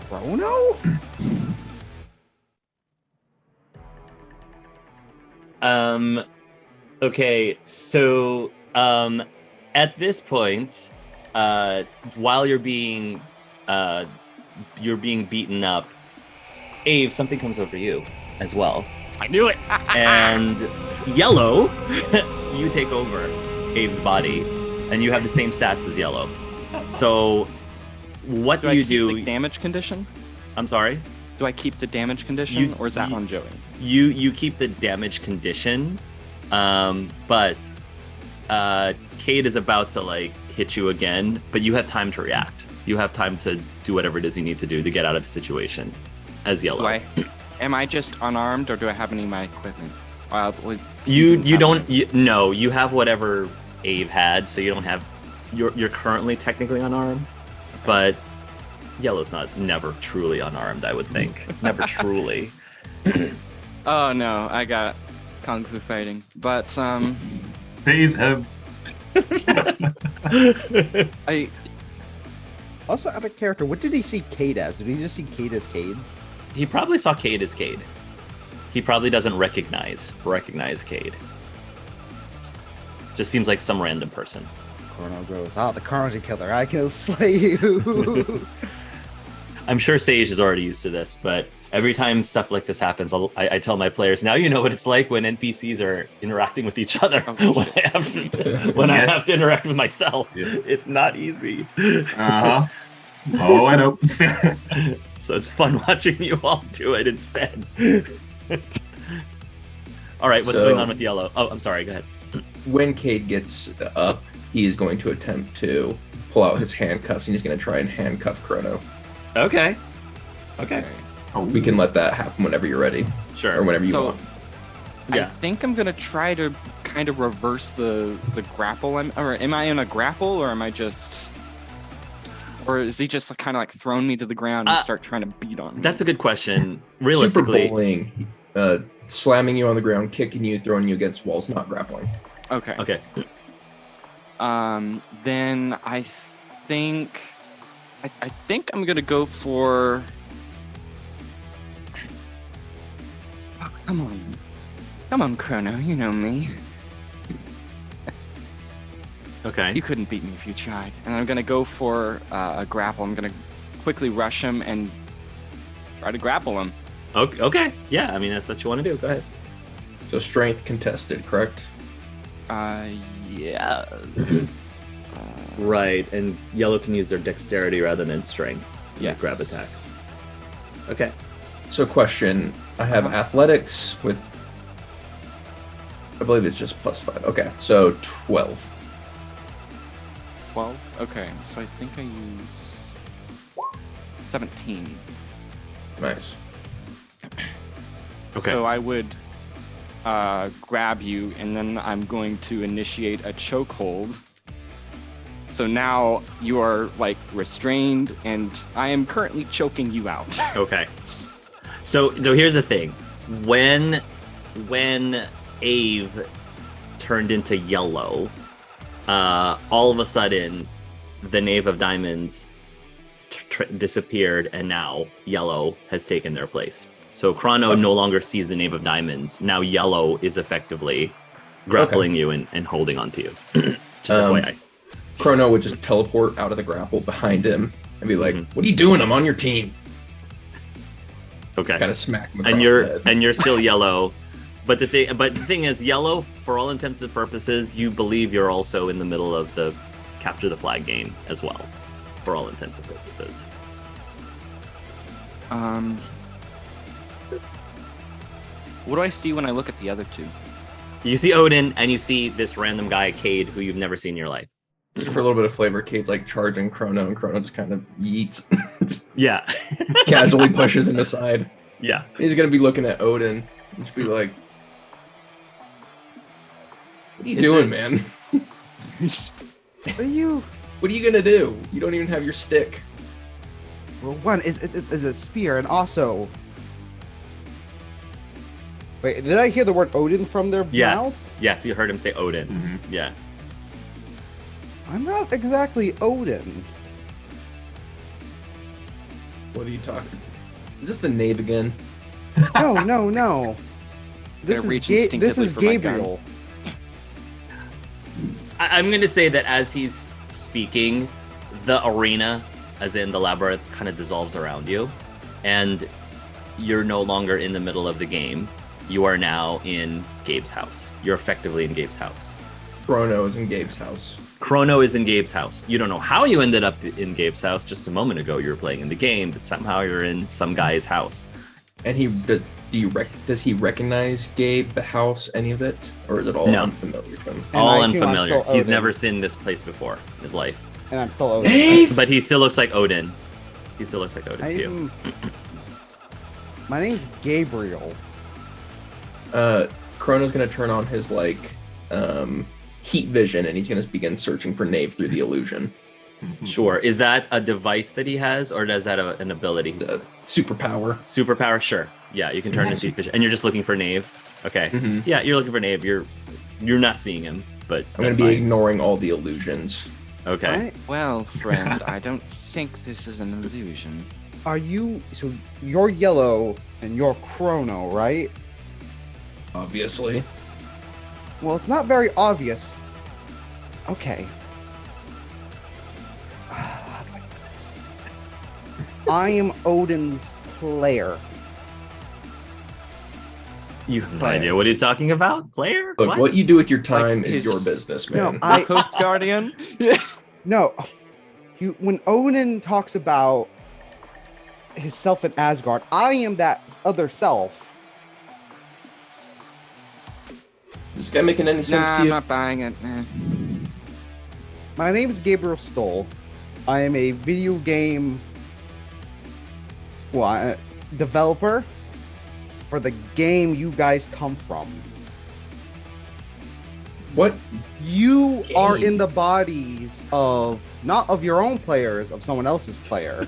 Chrono? Okay, so at this point, while you're being beaten up, Ave, something comes over you as well. I knew it. And Yellow, you take over Ave's body, and you have the same stats as Yellow. So, what do I you keep do? the damage condition? I'm sorry. Do I keep the damage condition, or is that on Joey? You keep the damage condition, but Cade is about to like hit you again, but you have time to react. You have time to do whatever it is you need to do to get out of the situation as Yellow. Am I just unarmed, or do I have any of my equipment? No, you have whatever Ave had, so you don't have. You're currently technically unarmed, but Yellow's never truly unarmed. I would think never truly. Oh no, I got kung fu fighting, but Phase him. I Also, out of character, what did he see Cade as? Did he just see Cade as Cade? He probably saw Cade as Cade. He probably doesn't recognize Cade. Just seems like some random person. Chrono goes, the Chrono's killer. I can slay you. I'm sure Sage is already used to this, but every time stuff like this happens, I tell my players, now you know what it's like when NPCs are interacting with each other. Oh, when I Yes. have to interact with myself, Yeah. it's not easy. Uh-huh. Oh, I know. So it's fun watching you all do it instead. All right, what's So- going on with Yellow? Oh, I'm sorry. Go ahead. When Cade gets up, he is going to attempt to pull out his handcuffs, and he's going to try and handcuff Chrono. Okay. We can let that happen whenever you're ready, or Sure. whenever you So- want. I Yeah. think I'm gonna try to kind of reverse the grapple. Or am I in a grapple, or am I just, or is he just kind of like throwing me to the ground and start trying to beat on me? That's a good question. Super Realistically, bullying, slamming you on the ground, kicking you, throwing you against walls, not grappling. Okay. okay. Then I think I'm gonna go for. Oh, come on, Chrono. You know me. Okay. You couldn't beat me if you tried. And I'm gonna go for a grapple. I'm gonna quickly rush him and try to grapple him. Okay. Yeah, I mean that's what you want to do. Go ahead. So strength contested, correct? Yes. Right, and Yellow can use their dexterity rather than strength. to Yes. Grab attacks. Okay. So question, I have athletics with, I believe it's just +5. Okay, so 12. 12. Okay, so I think I use 17. Nice. Okay. So I would grab you, and then I'm going to initiate a chokehold So now you are like restrained, and I am currently choking you out. Okay. So here's the thing. When Ave turned into yellow, all of a sudden the Knave of Diamonds disappeared, and now yellow has taken their place. So Chrono no longer sees the Knave of Diamonds. Now yellow is effectively grappling you and holding onto you. Just FYI. Chrono would just teleport out of the grapple behind him and be like, "What are you doing? I'm on your team." Okay. Kind of smack him across And the head. you're still yellow. But the thing is, yellow, for all intents and purposes, you believe you're also in the middle of the capture the flag game as well, for all intents and purposes. What do I see when I look at the other two? You see Odin, and you see this random guy, Cade, who you've never seen in your life. Just for a little bit of flavor, Cade's like charging Chrono, and Chrono just kind of yeets, just Yeah. casually pushes him aside. Yeah. He's gonna be looking at Odin and just be like, "What are you doing, man? What are you? What are you gonna do? You don't even have your stick." Well, one is a spear, and also. Wait, did I hear the word Odin from their Yes. mouths? Yes, you heard him say Odin. Mhm. Yeah. I'm not exactly Odin. What are you talking? Is this the knave again? No. They're This reaching is instinctively for my gun. Gabriel. I'm going to say that as he's speaking, the arena, as in the labyrinth, kind of dissolves around you, and you're no longer in the middle of the game. You are now in Gabe's house. You're effectively in Gabe's house. Chrono is in Gabe's house. Chrono is in Gabe's house. You don't know how you ended up in Gabe's house. Just a moment ago, you were playing in the game, but somehow you're in some guy's house. And does he recognize Gabe, the house, any of it, or is it all No. unfamiliar to him? And All I assume I'm unfamiliar. still He's Odin. never seen this place before in his life. And I'm still Odin. Knave! But he still looks like Odin. He still looks like Odin to you. My name's Gabriel. Chrono's gonna turn on his heat vision, and he's gonna begin searching for Knave through the illusion. Sure. Is that a device that he has, or does that an ability? The superpower. Superpower? Sure. Yeah, you can turn his heat vision. And you're just looking for Knave? Okay. Mhm. Yeah, you're looking for Knave. You're not seeing him, but I'm gonna that's be fine. ignoring all the illusions. Okay. Well, friend, I don't think this is an illusion. Are you? So you're yellow and you're Chrono, right? Obviously. Well, it's not very obvious. Okay. How do I put this? I am Odin's player. You have no idea what he's talking about? Player? Look, what you do with your time Like is your his- business, No, man. I- Coast Guardian? Yes. No, when Odin talks about his self in Asgard, I am that other self. Is this guy making any sense Nah, to I'm you? not buying it. Eh. My name is Gabriel Stoll. I am a video game developer for the game you guys come from. What? You are Game? in the bodies of not of your own players, of someone else's player.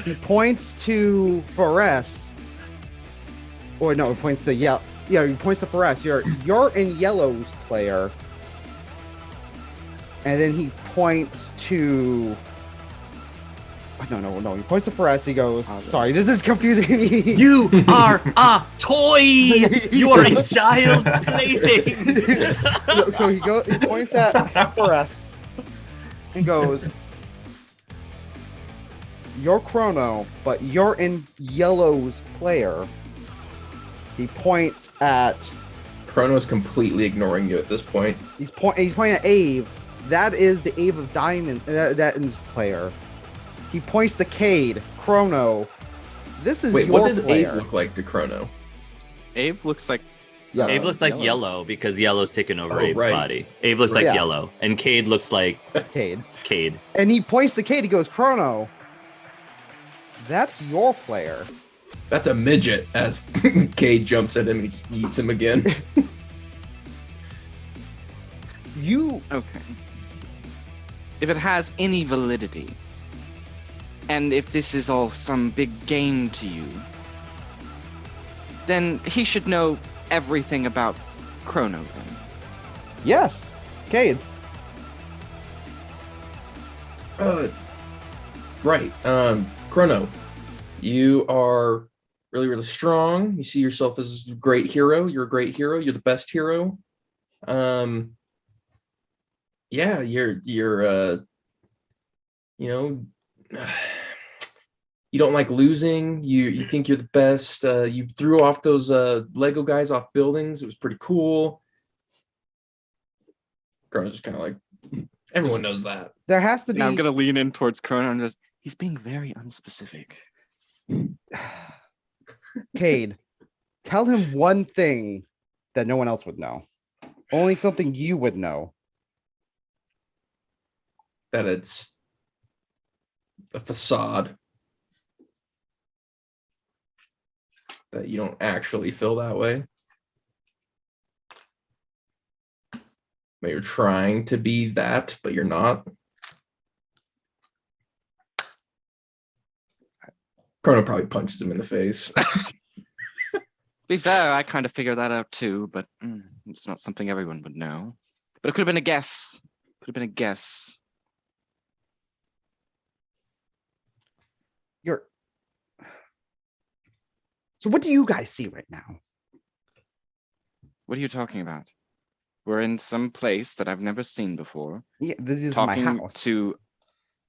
He points to Forest. Or no, he points to yeah, he points to Forest. You're in Yellow's player. And then he points to No, he points to Forest, he goes, sorry, this is confusing me. You are a toy! You are a child plaything! So he points at Forest and goes, you're Chrono, but you're in Yellow's player. He points at Chrono's completely ignoring you at this point. he's pointing at Ave. That is the Ave of Diamond that is player. He points to Cade, Chrono. This is Wait, your what does player. Abe look like to Chrono? Abe looks like Yeah. Abe looks like yellow because yellow's taken over Oh, Abe's right. body. Abe looks like Yeah. yellow, and Cade looks like Cade. it's Cade. And he points to Cade, he goes, Chrono. That's your player. That's a midget, as Cade jumps at him and he eats him again. You okay. if it has any validity, and if this is all some big game to you, then he should know everything about Chrono then. Yes, Cade. Right. Chrono, you are really, really strong. You see yourself as a great hero. You're a great hero. You're the best hero. Yeah, you're you know, you don't like losing. You think you're the best. You threw off those Lego guys off buildings. It was pretty cool. Chrono's just kind of like, everyone knows that. There has to be. Now I'm gonna lean in towards Chrono and just, he's being very unspecific. Cade, tell him one thing that no one else would know. Only something you would know. That it's a facade. That you don't actually feel that way. That you're trying to be that, but you're not. Chrono probably punches him in the face. To be fair, I kind of figured that out too, but it's not something everyone would know. But it could have been a guess. Could have been a guess. So what do you guys see right now? What are you talking about? We're in some place that I've never seen before. Yeah, this is my Talking house. to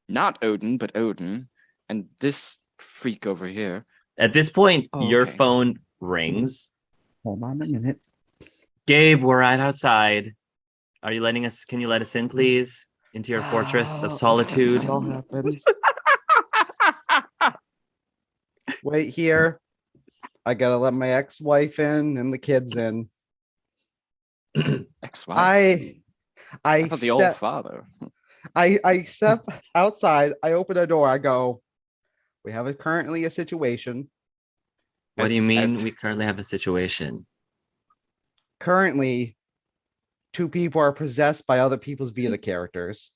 not Odin, but Odin, and this freak over here. At this point, Oh, your okay. phone rings. Hold on a minute. Gabe, we're right outside. Are you letting us? Can you let us in, please, into your fortress of solitude? It all happens. Wait here. I gotta let my ex-wife in and the kids in. Ex-wife. I thought the old step, father. I step outside. I open a door. I go. We have currently a situation. What do you As- mean as- we currently have a situation? Currently, two people are possessed by other people's Vita characters.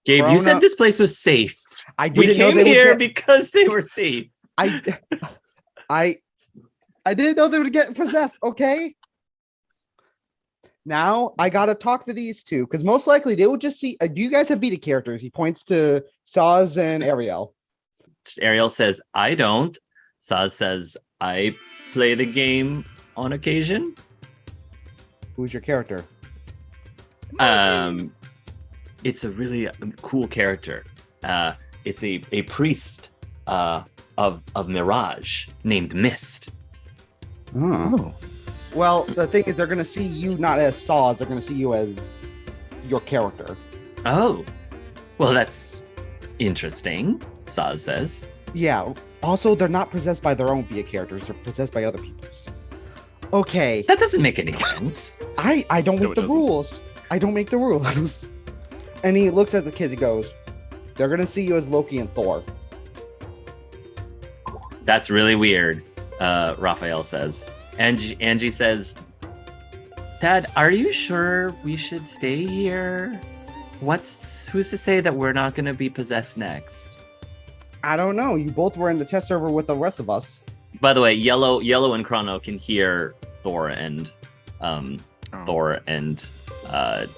Gabe, you said Corona- this place was safe. I We didn't know came they here would get. because they were safe. I didn't know they would get possessed. Okay. Now I gotta talk to these two because most likely they would just see. Do you guys have Vita characters? He points to Saz and Ariel. Ariel says, I don't. Saz says, I play the game on occasion. Who's your character? It's a really cool character. It's a priest of Mirage named Mist. Oh. Well, the thing is, they're gonna see you not as Saz. They're gonna see you as your character. Oh, well, that's interesting, Saz says. Yeah. Also, they're not possessed by their own Vita characters. They're possessed by other people's. Okay. That doesn't make any sense. I don't No, make it the doesn't. rules. I don't make the rules. And he looks at the kids. He goes, "They're gonna see you as Loki and Thor." That's really weird, Raphael says. Angie says, Dad, are you sure we should stay here? Who's to say that we're not going to be possessed next? I don't know. You both were in the test server with the rest of us. By the way, Yellow and Chrono can hear Thor and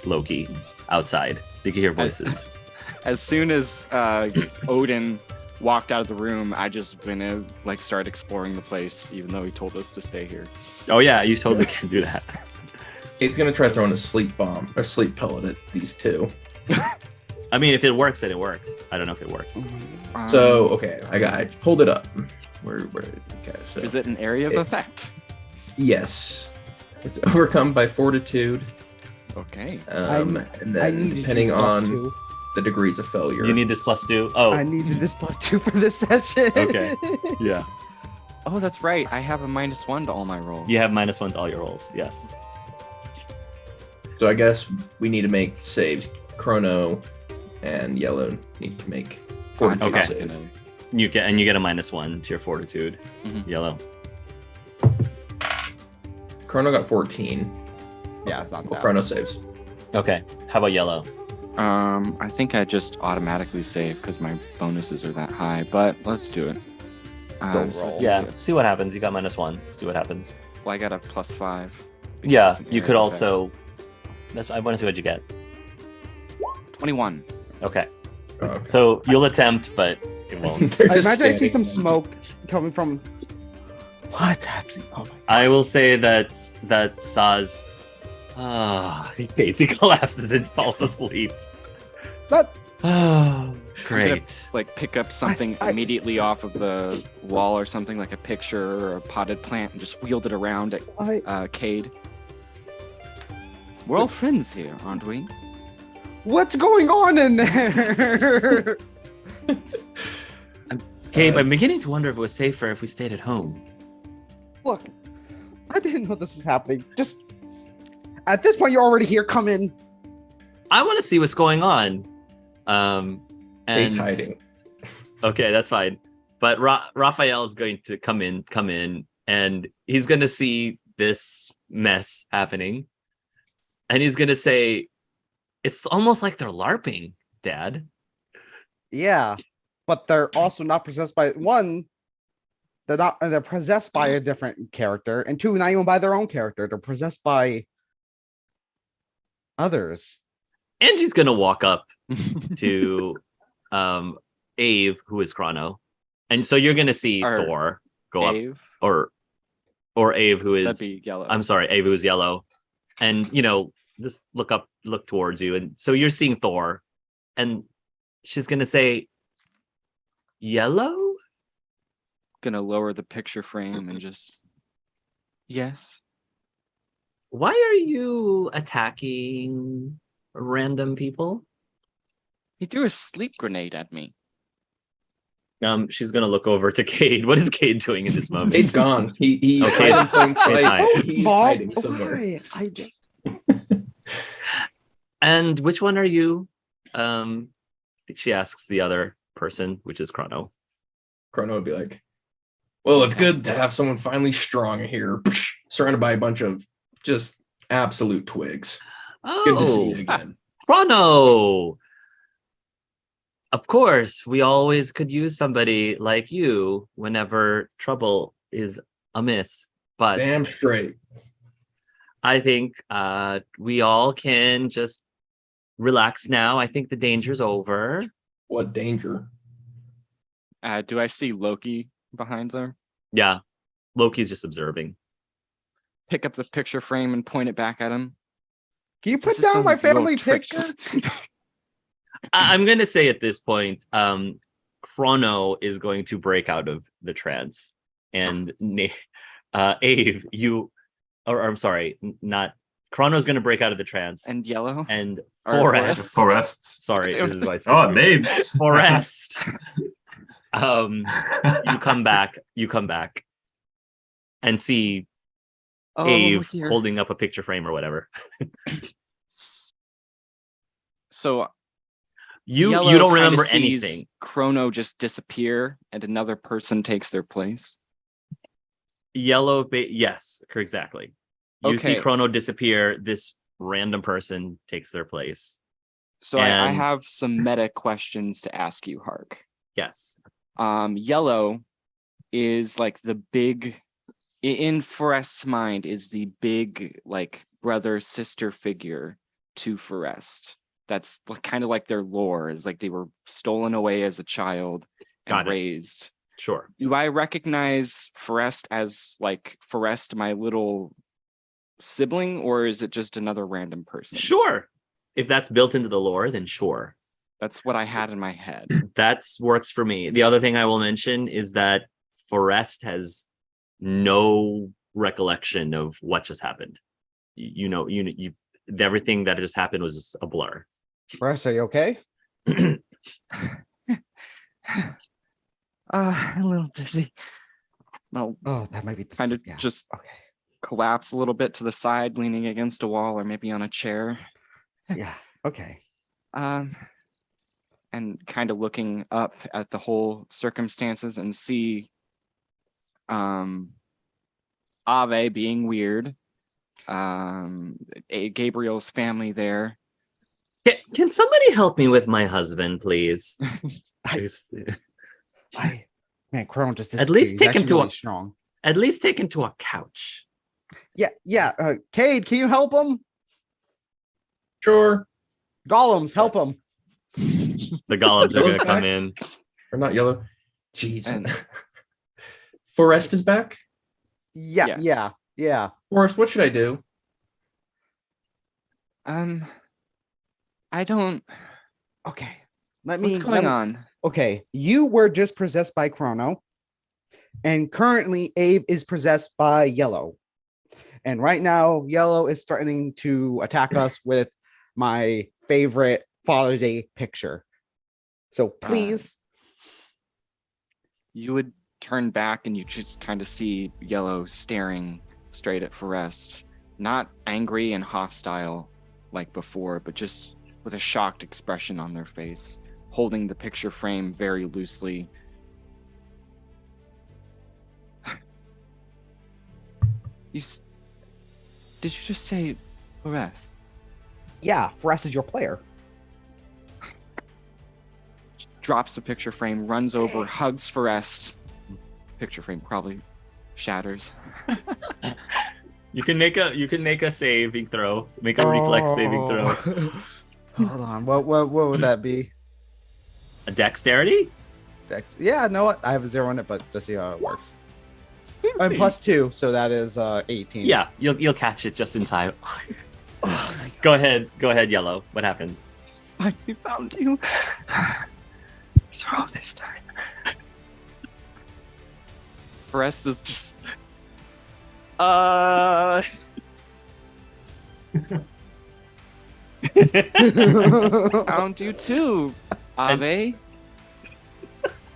Loki outside. They can hear voices. As soon as Odin walked out of the room, I just went in, like, started exploring the place, even though he told us to stay here. Oh yeah, you totally can do that. He's gonna try throwing a sleep bomb or sleep pellet at these two. I mean, if it works, then it works. I don't know if it works. So okay, I pulled it up. Where okay, so Is it an area of it- effect? yes, it's overcome by fortitude. Okay. And I then needed depending you on +2. the degrees of failure. You need this +2? Oh, I needed this +2 for this session. Okay. yeah. Oh, that's right. I have a -1 to all my rolls. You have -1 to all your rolls. Yes. So I guess we need to make saves. Chrono and Yellow need to make fortitude Okay. save. You get a -1 to your fortitude. Mhm. Yellow. Chrono got 14. Yeah, it's not Well, that. Chrono saves. Okay. How about Yellow? I think I just automatically save because my bonuses are that high, but let's do it. Don't So roll. Yeah, see what happens. You got -1. See what happens. Well, I got a +5. because Yeah, it's an you could area effect. also. That's. I want to see what you get. 21. Okay, Oh, okay. so you'll attempt, but it won't. They're I just imagine I see some standing smoke coming from. What's happening? Oh my I will say that Saz. He collapses and falls asleep. That Oh, great. Like pick up something I- immediately off of the wall or something, like a picture or a potted plant, and just wield it around at I Cade. We're all friends here, aren't we? what's going on in there? Gabe, I'm beginning to wonder if it was safer if we stayed at home. Look, I didn't know this was happening. Just at this point, you're already here. Come in. I want to see what's going on. Kate's And hiding. okay, that's fine. But Raphael is going to come in, and he's going to see this mess happening, and he's going to say, "It's almost like they're LARPing, Dad." Yeah, but they're also not possessed by one. They're not. They're possessed by a different character, and two, not even by their own character. They're possessed by others. Angie's going to walk up to Ave, who is Chrono, and so you're going to see Or Thor go up, Ave, or Ave, who is that'd be yellow. I'm sorry, Ave, who's yellow, and just look towards you, and so you're seeing Thor, and she's going to say, "Yellow." Gonna lower the picture frame and just. Yes. Why are you attacking random people? He threw a sleep grenade at me. She's gonna look over to Cade. What is Cade doing in this moment? Kate's gone. He's Okay. hiding in plain sight. Fine. He's Mom, hiding somewhere. why? I just. And which one are you? She asks the other person, which is Chrono. Chrono would be like, well, it's good to have someone finally strong here, surrounded by a bunch of just absolute twigs. Good to see you again. Chrono. Of course, we always could use somebody like you whenever trouble is amiss. But Damn straight. I think we all can just relax now. I think the danger's over. What danger. Do I see Loki behind there? Yeah, Loki's just observing. Pick up the picture frame and point it back at him. Can you This put is down some my of your family tricks. picture? I'm going to say at this point, Chrono is going to break out of the trance, and Ave, I'm sorry, not Chrono's going to break out of the trance, And yellow. and Or Forest. Forest. Sorry, this is why it's Oh, names. Forest. You come back, and see Oh, Ave dear. holding up a picture frame or whatever. So You Yellow don't kinda remember sees anything. Chrono just disappear and another person takes their place. Yellow, yes, exactly. You see Okay. Chrono disappear. This random person takes their place. So I And- have some meta questions to ask you, Hark. Yes. Yellow is like the big, in Forest's mind, is the big like brother sister figure to Forest. That's kind of like their lore, is like they were stolen away as a child and Got it. raised. Sure. Do I recognize Forest as like Forest, my little sibling, or is it just another random person? Sure. If that's built into the lore, then sure. That's what I had in my head. That works for me. The other thing I will mention is that Forest has no recollection of what just happened. Everything that just happened was just a blur. Bryce, are you okay? A little dizzy. No, Oh, that might be the kind of yeah. just Okay. collapse a little bit to the side, leaning against a wall or maybe on a chair. Yeah. Okay. And kind of looking up at the whole circumstances and see Ave being weird, Gabriel's family there, Can somebody help me with my husband, please? I- Please. Man, Chrono just At least disappeared. He's take him actually to really a- strong. At least take him to a couch. Yeah. Cade, can you help him? Sure. Golems, help him. The golems are Yellow's gonna come back? in. Or not yellow. Jeez. And- Forrest is back. Yeah. Yes. Yeah. Forrest, what should I do? I don't. Okay. Let What's me. going on? Okay, you were just possessed by Chrono, and currently Abe is possessed by Yellow. And right now, Yellow is starting to attack us with my favorite Father's Day picture. So please, You would turn back and you just kind of see Yellow staring straight at Forrest, not angry and hostile like before, but just with a shocked expression on their face, holding the picture frame very loosely. Did you just say Forrest? yeah, Forrest is your player. Drops the picture frame, runs over, hugs Forrest. Picture frame probably shatters. You can make a saving throw. Make a reflex saving throw. Hold on, what would that be? A dexterity? Yeah, no, what? I have a 0 on it, but let's see how it works. I'm +2, so that is 18. Yeah, you'll catch it just in time. Oh, Go ahead, Yellow. What happens? I found you. So all this time. Forrest is just. Found you too, Ave.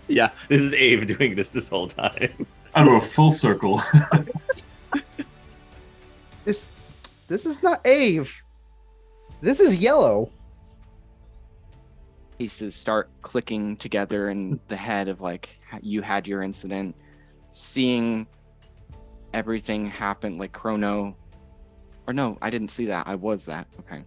Yeah, this is Abe doing this whole time. I do a full circle. This is not Ave. This is Yellow. Pieces start clicking together in the head of like you had your incident, seeing everything happen like Chrono. Or no, I didn't see that. I was that. Okay.